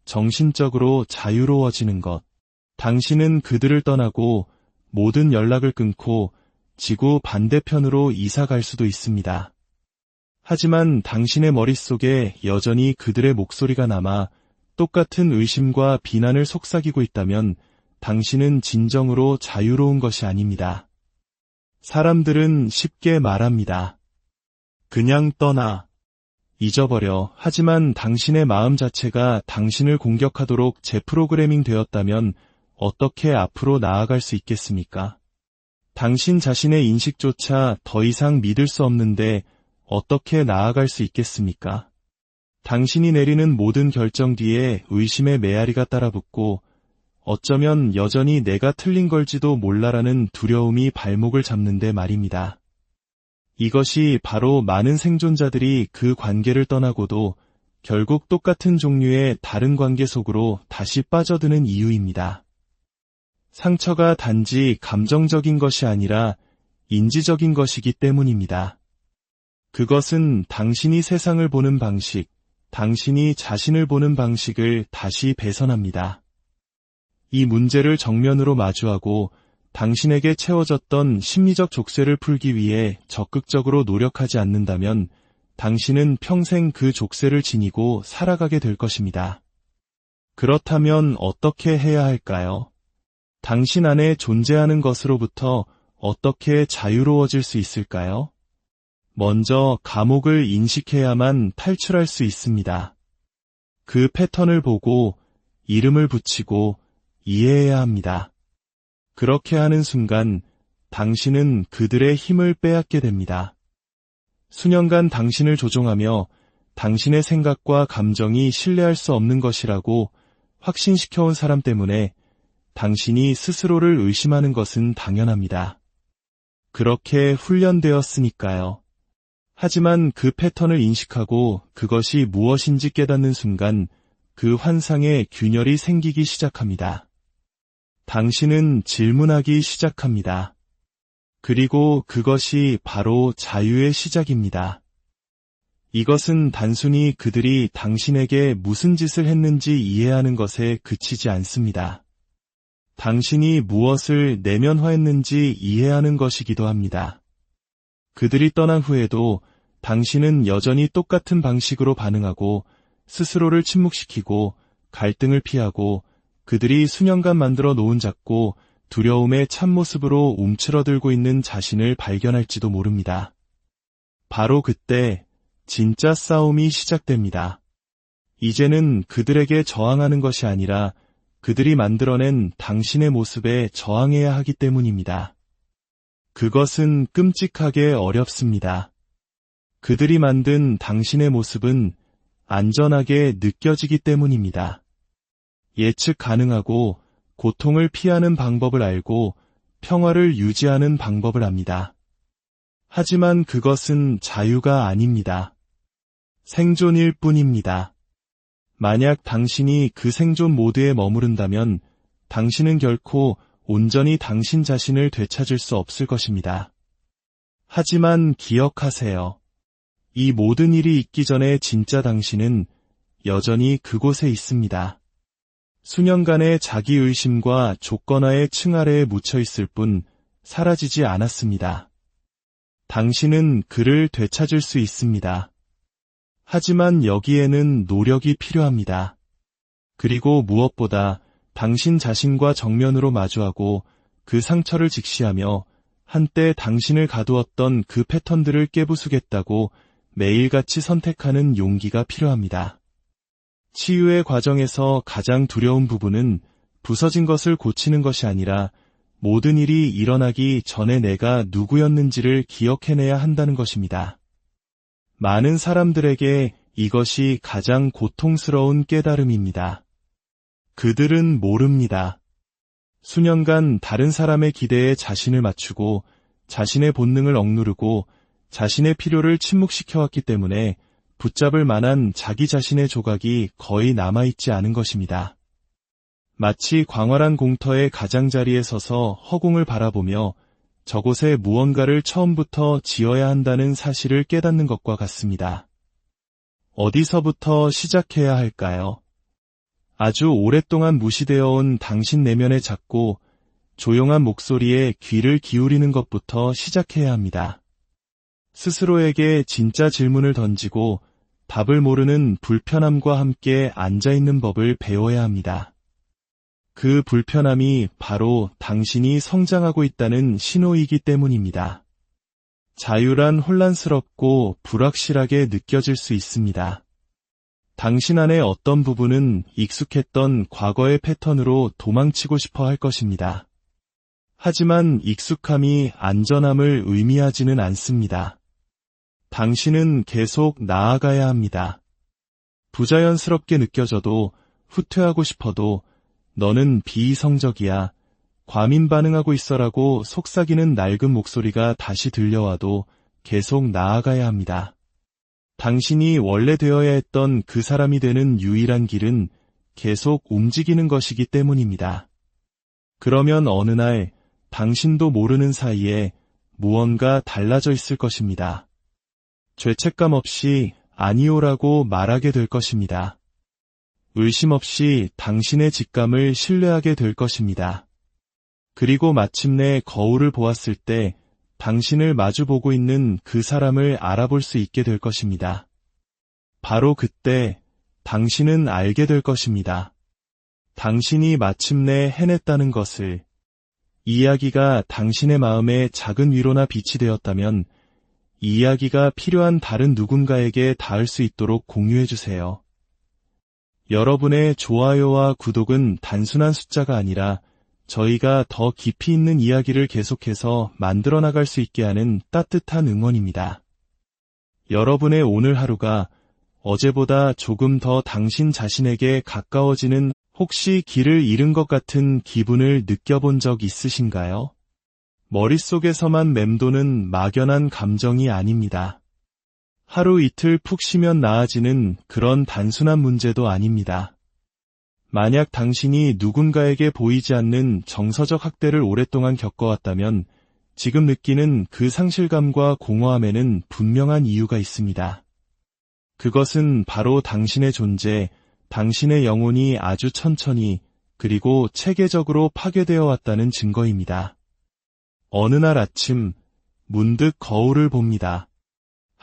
정신적으로 자유로워지는 것. 당신은 그들을 떠나고 모든 연락을 끊고 지구 반대편으로 이사 갈 수도 있습니다. 하지만 당신의 머릿속에 여전히 그들의 목소리가 남아 똑같은 의심과 비난을 속삭이고 있다면 당신은 진정으로 자유로운 것이 아닙니다. 사람들은 쉽게 말합니다. 그냥 떠나. 잊어버려. 하지만 당신의 마음 자체가 당신을 공격하도록 재프로그래밍 되었다면 어떻게 앞으로 나아갈 수 있겠습니까? 당신 자신의 인식조차 더 이상 믿을 수 없는데 어떻게 나아갈 수 있겠습니까? 당신이 내리는 모든 결정 뒤에 의심의 메아리가 따라붙고 어쩌면 여전히 내가 틀린 걸지도 몰라라는 두려움이 발목을 잡는데 말입니다. 이것이 바로 많은 생존자들이 그 관계를 떠나고도 결국 똑같은 종류의 다른 관계 속으로 다시 빠져드는 이유입니다. 상처가 단지 감정적인 것이 아니라 인지적인 것이기 때문입니다. 그것은 당신이 세상을 보는 방식, 당신이 자신을 보는 방식을 다시 배선합니다. 이 문제를 정면으로 마주하고 당신에게 채워졌던 심리적 족쇄를 풀기 위해 적극적으로 노력하지 않는다면 당신은 평생 그 족쇄를 지니고 살아가게 될 것입니다. 그렇다면 어떻게 해야 할까요? 당신 안에 존재하는 것으로부터 어떻게 자유로워질 수 있을까요? 먼저 감옥을 인식해야만 탈출할 수 있습니다. 그 패턴을 보고 이름을 붙이고 이해해야 합니다. 그렇게 하는 순간 당신은 그들의 힘을 빼앗게 됩니다. 수년간 당신을 조종하며 당신의 생각과 감정이 신뢰할 수 없는 것이라고 확신시켜온 사람 때문에 당신이 스스로를 의심하는 것은 당연합니다. 그렇게 훈련되었으니까요. 하지만 그 패턴을 인식하고 그것이 무엇인지 깨닫는 순간 그 환상에 균열이 생기기 시작합니다. 당신은 질문하기 시작합니다. 그리고 그것이 바로 자유의 시작입니다. 이것은 단순히 그들이 당신에게 무슨 짓을 했는지 이해하는 것에 그치지 않습니다. 당신이 무엇을 내면화했는지 이해하는 것이기도 합니다. 그들이 떠난 후에도 당신은 여전히 똑같은 방식으로 반응하고 스스로를 침묵시키고 갈등을 피하고 그들이 수년간 만들어 놓은 작고 두려움의 참모습으로 움츠러들고 있는 자신을 발견할지도 모릅니다. 바로 그때 진짜 싸움이 시작됩니다. 이제는 그들에게 저항하는 것이 아니라 그들이 만들어낸 당신의 모습에 저항해야 하기 때문입니다. 그것은 끔찍하게 어렵습니다. 그들이 만든 당신의 모습은 안전하게 느껴지기 때문입니다. 예측 가능하고 고통을 피하는 방법을 알고 평화를 유지하는 방법을 압니다. 하지만 그것은 자유가 아닙니다. 생존일 뿐입니다. 만약 당신이 그 생존 모드에 머무른다면 당신은 결코 온전히 당신 자신을 되찾을 수 없을 것입니다. 하지만 기억하세요. 이 모든 일이 있기 전에 진짜 당신은 여전히 그곳에 있습니다. 수년간의 자기의심과 조건화의 층 아래에 묻혀 있을 뿐 사라지지 않았습니다. 당신은 그를 되찾을 수 있습니다. 하지만 여기에는 노력이 필요합니다. 그리고 무엇보다 당신 자신과 정면으로 마주하고 그 상처를 직시하며 한때 당신을 가두었던 그 패턴들을 깨부수겠다고 매일같이 선택하는 용기가 필요합니다. 치유의 과정에서 가장 두려운 부분은 부서진 것을 고치는 것이 아니라 모든 일이 일어나기 전에 내가 누구였는지를 기억해내야 한다는 것입니다. 많은 사람들에게 이것이 가장 고통스러운 깨달음입니다. 그들은 모릅니다. 수년간 다른 사람의 기대에 자신을 맞추고 자신의 본능을 억누르고 자신의 필요를 침묵시켜왔기 때문에 붙잡을 만한 자기 자신의 조각이 거의 남아있지 않은 것입니다. 마치 광활한 공터의 가장자리에 서서 허공을 바라보며 저곳에 무언가를 처음부터 지어야 한다는 사실을 깨닫는 것과 같습니다. 어디서부터 시작해야 할까요? 아주 오랫동안 무시되어 온 당신 내면의 작고 조용한 목소리에 귀를 기울이는 것부터 시작해야 합니다. 스스로에게 진짜 질문을 던지고 답을 모르는 불편함과 함께 앉아있는 법을 배워야 합니다. 그 불편함이 바로 당신이 성장하고 있다는 신호이기 때문입니다. 자유란 혼란스럽고 불확실하게 느껴질 수 있습니다. 당신 안의 어떤 부분은 익숙했던 과거의 패턴으로 도망치고 싶어 할 것입니다. 하지만 익숙함이 안전함을 의미하지는 않습니다. 당신은 계속 나아가야 합니다. 부자연스럽게 느껴져도 후퇴하고 싶어도 너는 비이성적이야. 과민 반응하고 있어라고 속삭이는 낡은 목소리가 다시 들려와도 계속 나아가야 합니다. 당신이 원래 되어야 했던 그 사람이 되는 유일한 길은 계속 움직이는 것이기 때문입니다. 그러면 어느 날 당신도 모르는 사이에 무언가 달라져 있을 것입니다. 죄책감 없이 아니오라고 말하게 될 것입니다. 의심 없이 당신의 직감을 신뢰하게 될 것입니다. 그리고 마침내 거울을 보았을 때 당신을 마주보고 있는 그 사람을 알아볼 수 있게 될 것입니다. 바로 그때 당신은 알게 될 것입니다. 당신이 마침내 해냈다는 것을. 이야기가 당신의 마음에 작은 위로나 빛이 되었다면 이 이야기가 필요한 다른 누군가에게 닿을 수 있도록 공유해주세요. 여러분의 좋아요와 구독은 단순한 숫자가 아니라 저희가 더 깊이 있는 이야기를 계속해서 만들어 나갈 수 있게 하는 따뜻한 응원입니다. 여러분의 오늘 하루가 어제보다 조금 더 당신 자신에게 가까워지는 혹시 길을 잃은 것 같은 기분을 느껴본 적 있으신가요? 머릿속에서만 맴도는 막연한 감정이 아닙니다. 하루 이틀 푹 쉬면 나아지는 그런 단순한 문제도 아닙니다. 만약 당신이 누군가에게 보이지 않는 정서적 학대를 오랫동안 겪어왔다면 지금 느끼는 그 상실감과 공허함에는 분명한 이유가 있습니다. 그것은 바로 당신의 존재, 당신의 영혼이 아주 천천히 그리고 체계적으로 파괴되어 왔다는 증거입니다. 어느 날 아침 문득 거울을 봅니다.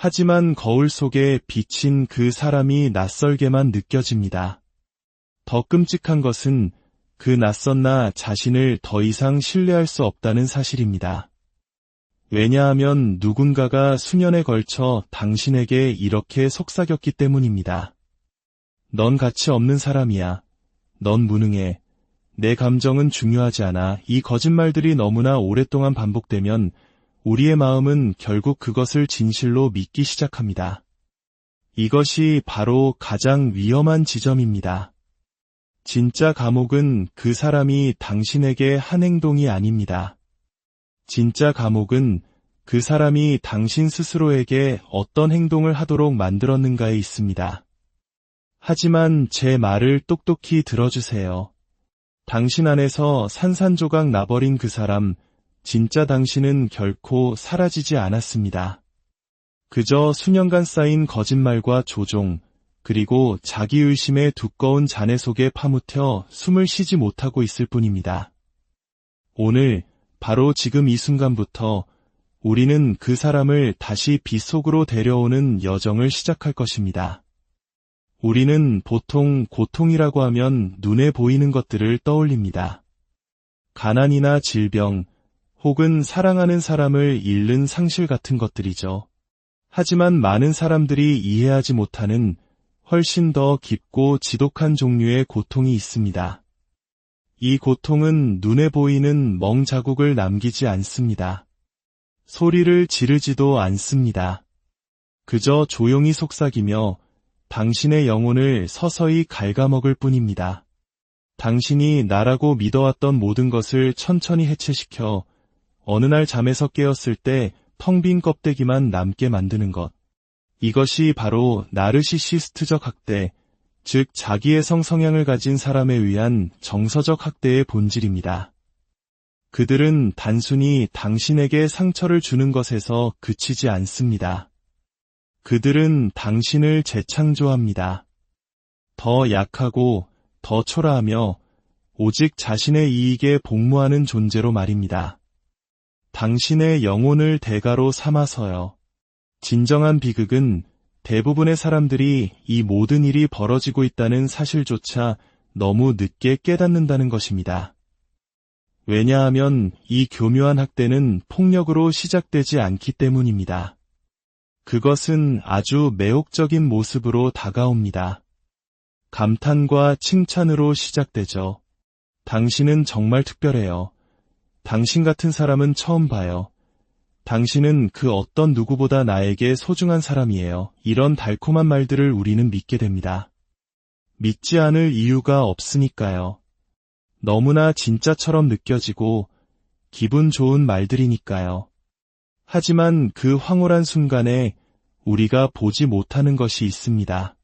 하지만 거울 속에 비친 그 사람이 낯설게만 느껴집니다. 더 끔찍한 것은 그 낯선 나 자신을 더 이상 신뢰할 수 없다는 사실입니다. 왜냐하면 누군가가 수년에 걸쳐 당신에게 이렇게 속삭였기 때문입니다. 넌 가치 없는 사람이야. 넌 무능해. 내 감정은 중요하지 않아. 이 거짓말들이 너무나 오랫동안 반복되면 우리의 마음은 결국 그것을 진실로 믿기 시작합니다. 이것이 바로 가장 위험한 지점입니다. 진짜 감옥은 그 사람이 당신에게 한 행동이 아닙니다. 진짜 감옥은 그 사람이 당신 스스로에게 어떤 행동을 하도록 만들었는가에 있습니다. 하지만 제 말을 똑똑히 들어주세요. 당신 안에서 산산조각 나버린 그 사람, 진짜 당신은 결코 사라지지 않았습니다. 그저 수년간 쌓인 거짓말과 조종, 그리고 자기의심의 두꺼운 잔해 속에 파묻혀 숨을 쉬지 못하고 있을 뿐입니다. 오늘, 바로 지금 이 순간부터 우리는 그 사람을 다시 빛 속으로 데려오는 여정을 시작할 것입니다. 우리는 보통 고통이라고 하면 눈에 보이는 것들을 떠올립니다. 가난이나 질병, 혹은 사랑하는 사람을 잃는 상실 같은 것들이죠. 하지만 많은 사람들이 이해하지 못하는 훨씬 더 깊고 지독한 종류의 고통이 있습니다. 이 고통은 눈에 보이는 멍 자국을 남기지 않습니다. 소리를 지르지도 않습니다. 그저 조용히 속삭이며 당신의 영혼을 서서히 갉아먹을 뿐입니다. 당신이 나라고 믿어왔던 모든 것을 천천히 해체시켜 어느 날 잠에서 깨었을 때 텅 빈 껍데기만 남게 만드는 것. 이것이 바로 나르시시스트적 학대, 즉 자기애성 성향을 가진 사람에 의한 정서적 학대의 본질입니다. 그들은 단순히 당신에게 상처를 주는 것에서 그치지 않습니다. 그들은 당신을 재창조합니다. 더 약하고 더 초라하며 오직 자신의 이익에 복무하는 존재로 말입니다. 당신의 영혼을 대가로 삼아서요. 진정한 비극은 대부분의 사람들이 이 모든 일이 벌어지고 있다는 사실조차 너무 늦게 깨닫는다는 것입니다. 왜냐하면 이 교묘한 학대는 폭력으로 시작되지 않기 때문입니다. 그것은 아주 매혹적인 모습으로 다가옵니다. 감탄과 칭찬으로 시작되죠. 당신은 정말 특별해요. 당신 같은 사람은 처음 봐요. 당신은 그 어떤 누구보다 나에게 소중한 사람이에요. 이런 달콤한 말들을 우리는 믿게 됩니다. 믿지 않을 이유가 없으니까요. 너무나 진짜처럼 느껴지고 기분 좋은 말들이니까요. 하지만 그 황홀한 순간에 우리가 보지 못하는 것이 있습니다.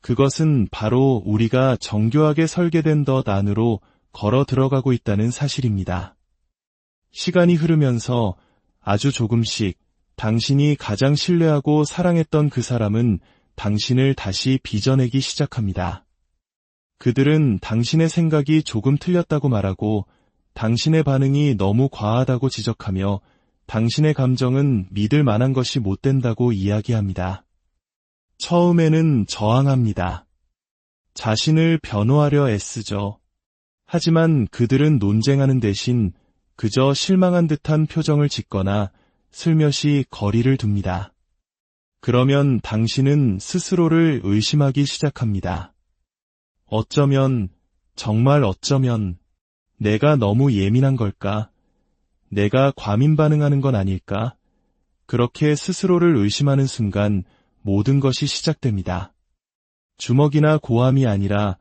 그것은 바로 우리가 정교하게 설계된 덫 안으로 걸어 들어가고 있다는 사실입니다. 시간이 흐르면서 아주 조금씩 당신이 가장 신뢰하고 사랑했던 그 사람은 당신을 다시 빚어내기 시작합니다. 그들은 당신의 생각이 조금 틀렸다고 말하고 당신의 반응이 너무 과하다고 지적하며 당신의 감정은 믿을 만한 것이 못 된다고 이야기합니다. 처음에는 저항합니다. 자신을 변호하려 애쓰죠. 하지만 그들은 논쟁하는 대신 그저 실망한 듯한 표정을 짓거나 슬며시 거리를 둡니다. 그러면 당신은 스스로를 의심하기 시작합니다. 어쩌면, 정말 어쩌면 내가 너무 예민한 걸까? 내가 과민 반응하는 건 아닐까? 그렇게 스스로를 의심하는 순간 모든 것이 시작됩니다. 주먹이나 고함이 아니라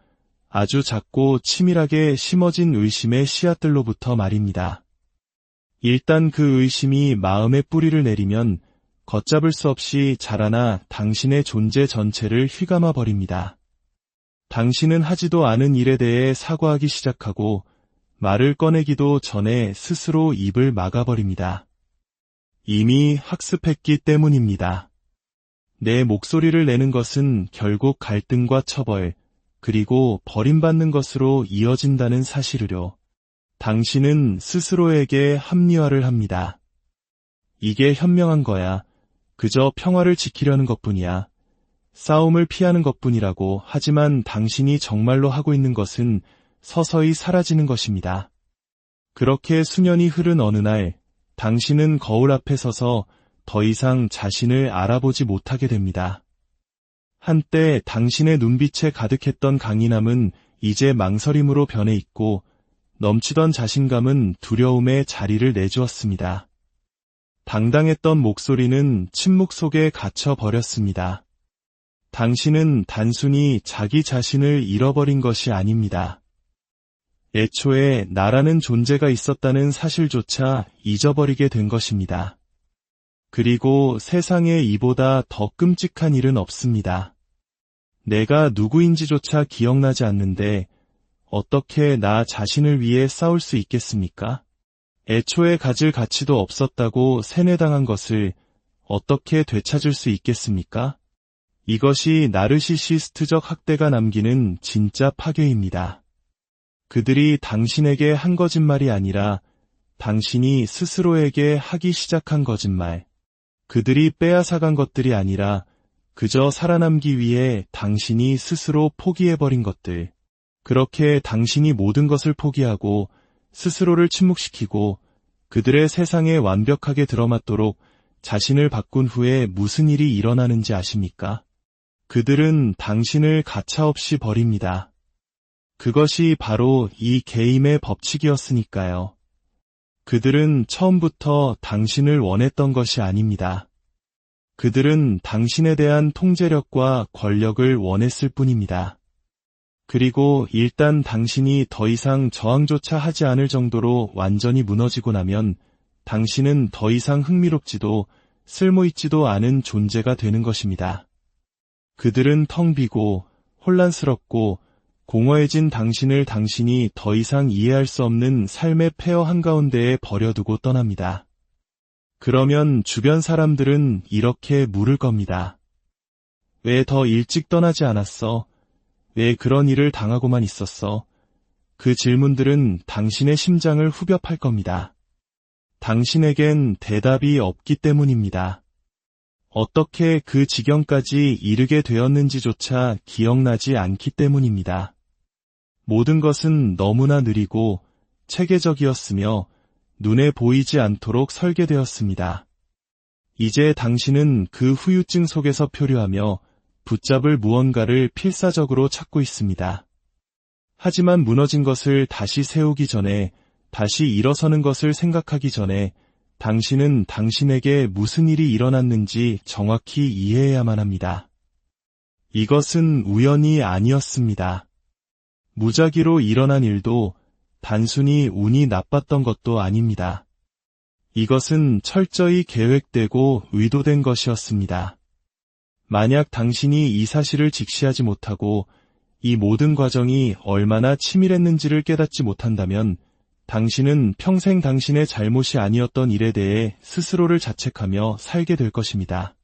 아주 작고 치밀하게 심어진 의심의 씨앗들로부터 말입니다. 일단 그 의심이 마음의 뿌리를 내리면 걷잡을 수 없이 자라나 당신의 존재 전체를 휘감아 버립니다. 당신은 하지도 않은 일에 대해 사과하기 시작하고 말을 꺼내기도 전에 스스로 입을 막아버립니다. 이미 학습했기 때문입니다. 내 목소리를 내는 것은 결국 갈등과 처벌, 그리고 버림받는 것으로 이어진다는 사실을요. 당신은 스스로에게 합리화를 합니다. 이게 현명한 거야. 그저 평화를 지키려는 것뿐이야. 싸움을 피하는 것뿐이라고. 하지만 당신이 정말로 하고 있는 것은 서서히 사라지는 것입니다. 그렇게 수년이 흐른 어느 날, 당신은 거울 앞에 서서 더 이상 자신을 알아보지 못하게 됩니다. 한때 당신의 눈빛에 가득했던 강인함은 이제 망설임으로 변해 있고 넘치던 자신감은 두려움에 자리를 내주었습니다. 당당했던 목소리는 침묵 속에 갇혀 버렸습니다. 당신은 단순히 자기 자신을 잃어버린 것이 아닙니다. 애초에 나라는 존재가 있었다는 사실조차 잊어버리게 된 것입니다. 그리고 세상에 이보다 더 끔찍한 일은 없습니다. 내가 누구인지조차 기억나지 않는데 어떻게 나 자신을 위해 싸울 수 있겠습니까? 애초에 가질 가치도 없었다고 세뇌당한 것을 어떻게 되찾을 수 있겠습니까? 이것이 나르시시스트적 학대가 남기는 진짜 파괴입니다. 그들이 당신에게 한 거짓말이 아니라 당신이 스스로에게 하기 시작한 거짓말. 그들이 빼앗아간 것들이 아니라 그저 살아남기 위해 당신이 스스로 포기해버린 것들. 그렇게 당신이 모든 것을 포기하고 스스로를 침묵시키고 그들의 세상에 완벽하게 들어맞도록 자신을 바꾼 후에 무슨 일이 일어나는지 아십니까? 그들은 당신을 가차없이 버립니다. 그것이 바로 이 게임의 법칙이었으니까요. 그들은 처음부터 당신을 원했던 것이 아닙니다. 그들은 당신에 대한 통제력과 권력을 원했을 뿐입니다. 그리고 일단 당신이 더 이상 저항조차 하지 않을 정도로 완전히 무너지고 나면 당신은 더 이상 흥미롭지도 쓸모있지도 않은 존재가 되는 것입니다. 그들은 텅 비고 혼란스럽고 공허해진 당신을 당신이 더 이상 이해할 수 없는 삶의 폐허 한가운데에 버려두고 떠납니다. 그러면 주변 사람들은 이렇게 물을 겁니다. 왜 더 일찍 떠나지 않았어? 왜 그런 일을 당하고만 있었어? 그 질문들은 당신의 심장을 후벼 팔 겁니다. 당신에겐 대답이 없기 때문입니다. 어떻게 그 지경까지 이르게 되었는지조차 기억나지 않기 때문입니다. 모든 것은 너무나 느리고 체계적이었으며 눈에 보이지 않도록 설계되었습니다. 이제 당신은 그 후유증 속에서 표류하며 붙잡을 무언가를 필사적으로 찾고 있습니다. 하지만 무너진 것을 다시 세우기 전에, 다시 일어서는 것을 생각하기 전에 당신은 당신에게 무슨 일이 일어났는지 정확히 이해해야만 합니다. 이것은 우연이 아니었습니다. 무작위로 일어난 일도 단순히 운이 나빴던 것도 아닙니다. 이것은 철저히 계획되고 의도된 것이었습니다. 만약 당신이 이 사실을 직시하지 못하고 이 모든 과정이 얼마나 치밀했는지를 깨닫지 못한다면 당신은 평생 당신의 잘못이 아니었던 일에 대해 스스로를 자책하며 살게 될 것입니다.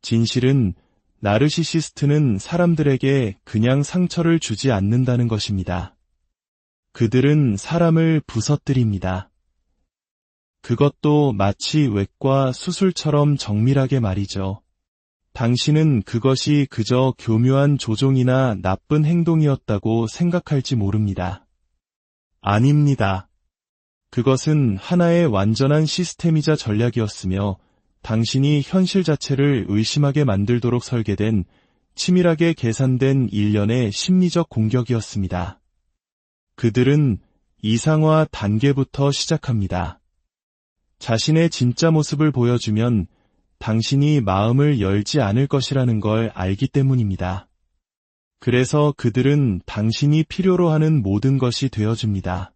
진실은 나르시시스트는 사람들에게 그냥 상처를 주지 않는다는 것입니다. 그들은 사람을 부서뜨립니다. 그것도 마치 외과 수술처럼 정밀하게 말이죠. 당신은 그것이 그저 교묘한 조종이나 나쁜 행동이었다고 생각할지 모릅니다. 아닙니다. 그것은 하나의 완전한 시스템이자 전략이었으며 당신이 현실 자체를 의심하게 만들도록 설계된 치밀하게 계산된 일련의 심리적 공격이었습니다. 그들은 이상화 단계부터 시작합니다. 자신의 진짜 모습을 보여주면 당신이 마음을 열지 않을 것이라는 걸 알기 때문입니다. 그래서 그들은 당신이 필요로 하는 모든 것이 되어줍니다.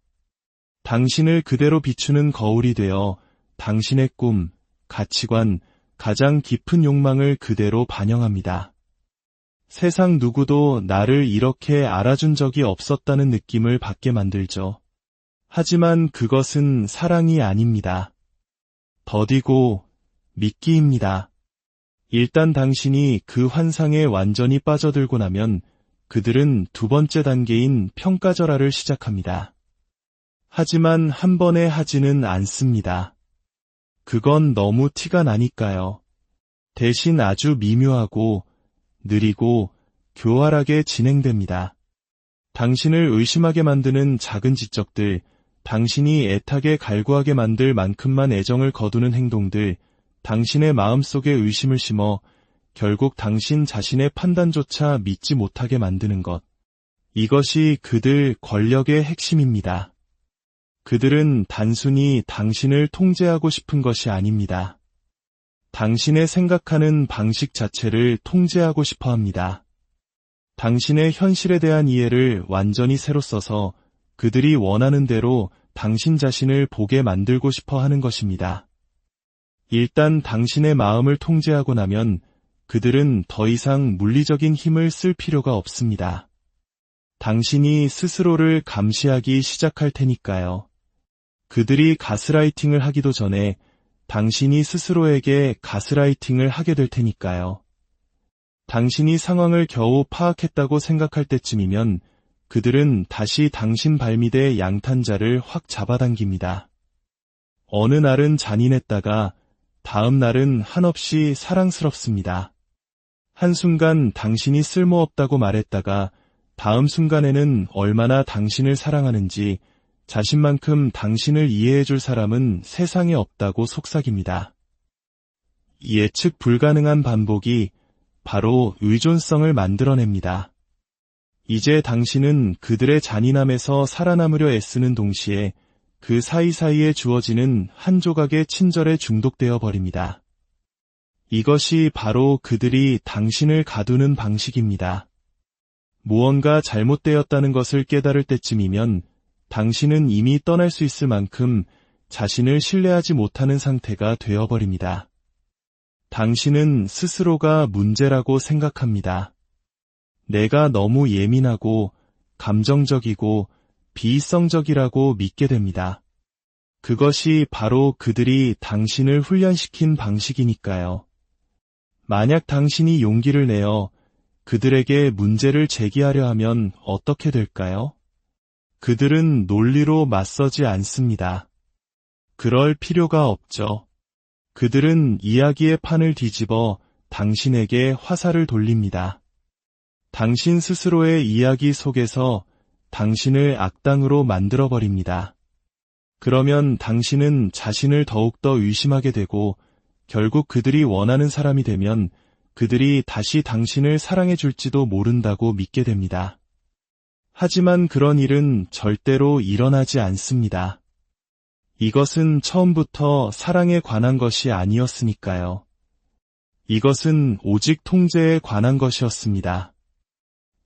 당신을 그대로 비추는 거울이 되어 당신의 꿈, 가치관, 가장 깊은 욕망을 그대로 반영합니다. 세상 누구도 나를 이렇게 알아준 적이 없었다는 느낌을 받게 만들죠. 하지만 그것은 사랑이 아닙니다. 더디고 미끼입니다. 일단 당신이 그 환상에 완전히 빠져들고 나면 그들은 두 번째 단계인 평가절하를 시작합니다. 하지만 한 번에 하지는 않습니다. 그건 너무 티가 나니까요. 대신 아주 미묘하고 느리고 교활하게 진행됩니다. 당신을 의심하게 만드는 작은 지적들, 당신이 애타게 갈구하게 만들 만큼만 애정을 거두는 행동들, 당신의 마음속에 의심을 심어 결국 당신 자신의 판단조차 믿지 못하게 만드는 것. 이것이 그들 권력의 핵심입니다. 그들은 단순히 당신을 통제하고 싶은 것이 아닙니다. 당신의 생각하는 방식 자체를 통제하고 싶어 합니다. 당신의 현실에 대한 이해를 완전히 새로 써서 그들이 원하는 대로 당신 자신을 보게 만들고 싶어 하는 것입니다. 일단 당신의 마음을 통제하고 나면 그들은 더 이상 물리적인 힘을 쓸 필요가 없습니다. 당신이 스스로를 감시하기 시작할 테니까요. 그들이 가스라이팅을 하기도 전에 당신이 스스로에게 가스라이팅을 하게 될 테니까요. 당신이 상황을 겨우 파악했다고 생각할 때쯤이면 그들은 다시 당신 발밑에 양탄자를 확 잡아당깁니다. 어느 날은 잔인했다가 다음 날은 한없이 사랑스럽습니다. 한순간 당신이 쓸모없다고 말했다가 다음 순간에는 얼마나 당신을 사랑하는지 자신만큼 당신을 이해해줄 사람은 세상에 없다고 속삭입니다. 예측 불가능한 반복이 바로 의존성을 만들어냅니다. 이제 당신은 그들의 잔인함에서 살아남으려 애쓰는 동시에 그 사이사이에 주어지는 한 조각의 친절에 중독되어 버립니다. 이것이 바로 그들이 당신을 가두는 방식입니다. 무언가 잘못되었다는 것을 깨달을 때쯤이면 당신은 이미 떠날 수 있을 만큼 자신을 신뢰하지 못하는 상태가 되어버립니다. 당신은 스스로가 문제라고 생각합니다. 내가 너무 예민하고 감정적이고 비이성적이라고 믿게 됩니다. 그것이 바로 그들이 당신을 훈련시킨 방식이니까요. 만약 당신이 용기를 내어 그들에게 문제를 제기하려 하면 어떻게 될까요? 그들은 논리로 맞서지 않습니다. 그럴 필요가 없죠. 그들은 이야기의 판을 뒤집어 당신에게 화살을 돌립니다. 당신 스스로의 이야기 속에서 당신을 악당으로 만들어버립니다. 그러면 당신은 자신을 더욱더 의심하게 되고 결국 그들이 원하는 사람이 되면 그들이 다시 당신을 사랑해 줄지도 모른다고 믿게 됩니다. 하지만 그런 일은 절대로 일어나지 않습니다. 이것은 처음부터 사랑에 관한 것이 아니었으니까요. 이것은 오직 통제에 관한 것이었습니다.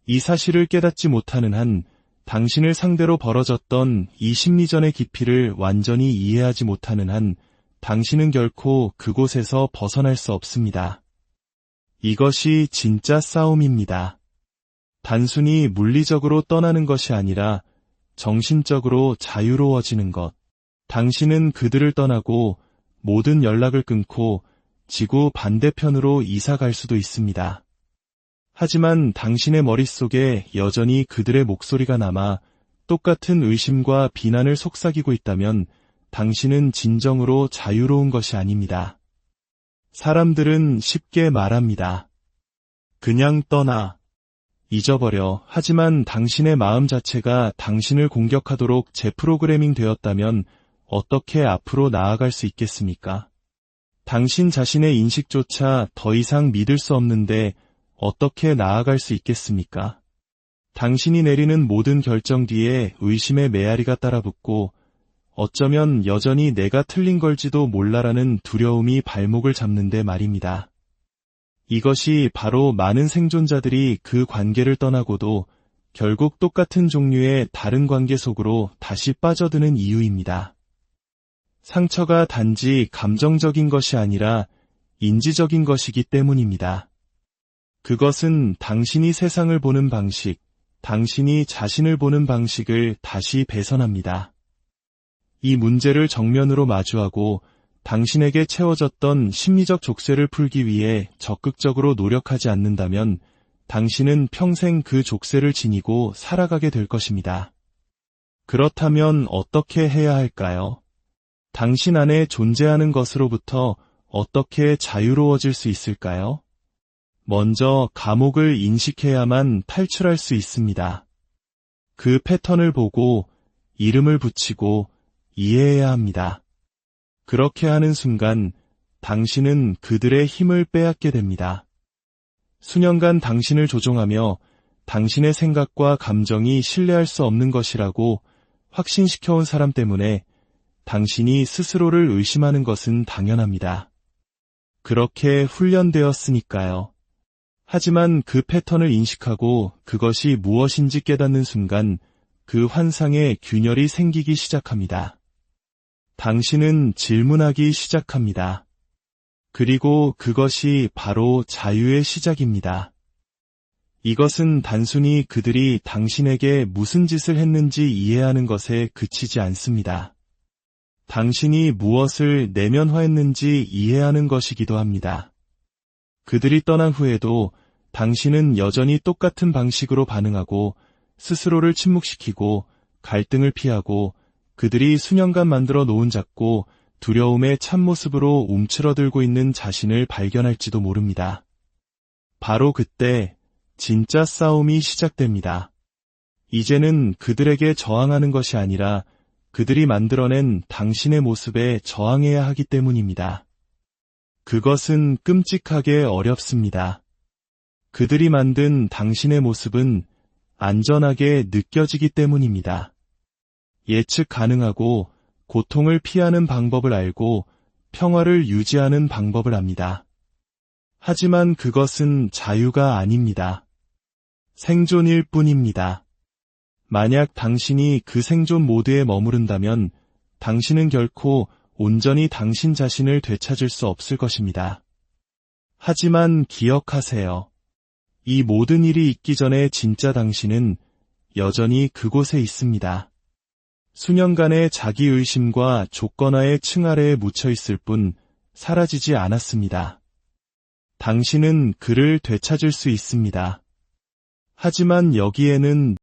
이 사실을 깨닫지 못하는 한 당신을 상대로 벌어졌던 이 심리전의 깊이를 완전히 이해하지 못하는 한 당신은 결코 그곳에서 벗어날 수 없습니다. 이것이 진짜 싸움입니다. 단순히 물리적으로 떠나는 것이 아니라 정신적으로 자유로워지는 것. 당신은 그들을 떠나고 모든 연락을 끊고 지구 반대편으로 이사 갈 수도 있습니다. 하지만 당신의 머릿속에 여전히 그들의 목소리가 남아 똑같은 의심과 비난을 속삭이고 있다면 당신은 진정으로 자유로운 것이 아닙니다. 사람들은 쉽게 말합니다. 그냥 떠나. 잊어버려. 하지만 당신의 마음 자체가 당신을 공격하도록 재프로그래밍 되었다면 어떻게 앞으로 나아갈 수 있겠습니까? 당신 자신의 인식조차 더 이상 믿을 수 없는데 어떻게 나아갈 수 있겠습니까? 당신이 내리는 모든 결정 뒤에 의심의 메아리가 따라붙고 어쩌면 여전히 내가 틀린 걸지도 몰라라는 두려움이 발목을 잡는데 말입니다. 이것이 바로 많은 생존자들이 그 관계를 떠나고도 결국 똑같은 종류의 다른 관계 속으로 다시 빠져드는 이유입니다. 상처가 단지 감정적인 것이 아니라 인지적인 것이기 때문입니다. 그것은 당신이 세상을 보는 방식, 당신이 자신을 보는 방식을 다시 배선합니다. 이 문제를 정면으로 마주하고 당신에게 채워졌던 심리적 족쇄를 풀기 위해 적극적으로 노력하지 않는다면 당신은 평생 그 족쇄를 지니고 살아가게 될 것입니다. 그렇다면 어떻게 해야 할까요? 당신 안에 존재하는 것으로부터 어떻게 자유로워질 수 있을까요? 먼저 감옥을 인식해야만 탈출할 수 있습니다. 그 패턴을 보고 이름을 붙이고 이해해야 합니다. 그렇게 하는 순간 당신은 그들의 힘을 빼앗게 됩니다. 수년간 당신을 조종하며 당신의 생각과 감정이 신뢰할 수 없는 것이라고 확신시켜온 사람 때문에 당신이 스스로를 의심하는 것은 당연합니다. 그렇게 훈련되었으니까요. 하지만 그 패턴을 인식하고 그것이 무엇인지 깨닫는 순간 그 환상에 균열이 생기기 시작합니다. 당신은 질문하기 시작합니다. 그리고 그것이 바로 자유의 시작입니다. 이것은 단순히 그들이 당신에게 무슨 짓을 했는지 이해하는 것에 그치지 않습니다. 당신이 무엇을 내면화했는지 이해하는 것이기도 합니다. 그들이 떠난 후에도 당신은 여전히 똑같은 방식으로 반응하고 스스로를 침묵시키고 갈등을 피하고 그들이 수년간 만들어 놓은 작고 두려움의 참모습으로 움츠러들고 있는 자신을 발견할지도 모릅니다. 바로 그때 진짜 싸움이 시작됩니다. 이제는 그들에게 저항하는 것이 아니라 그들이 만들어낸 당신의 모습에 저항해야 하기 때문입니다. 그것은 끔찍하게 어렵습니다. 그들이 만든 당신의 모습은 안전하게 느껴지기 때문입니다. 예측 가능하고 고통을 피하는 방법을 알고 평화를 유지하는 방법을 압니다. 하지만 그것은 자유가 아닙니다. 생존일 뿐입니다. 만약 당신이 그 생존 모드에 머무른다면 당신은 결코 온전히 당신 자신을 되찾을 수 없을 것입니다. 하지만 기억하세요. 이 모든 일이 있기 전에 진짜 당신은 여전히 그곳에 있습니다. 수년간의 자기 의심과 조건하의 층 아래에 묻혀 있을 뿐 사라지지 않았습니다. 당신은 그를 되찾을 수 있습니다. 하지만 여기에는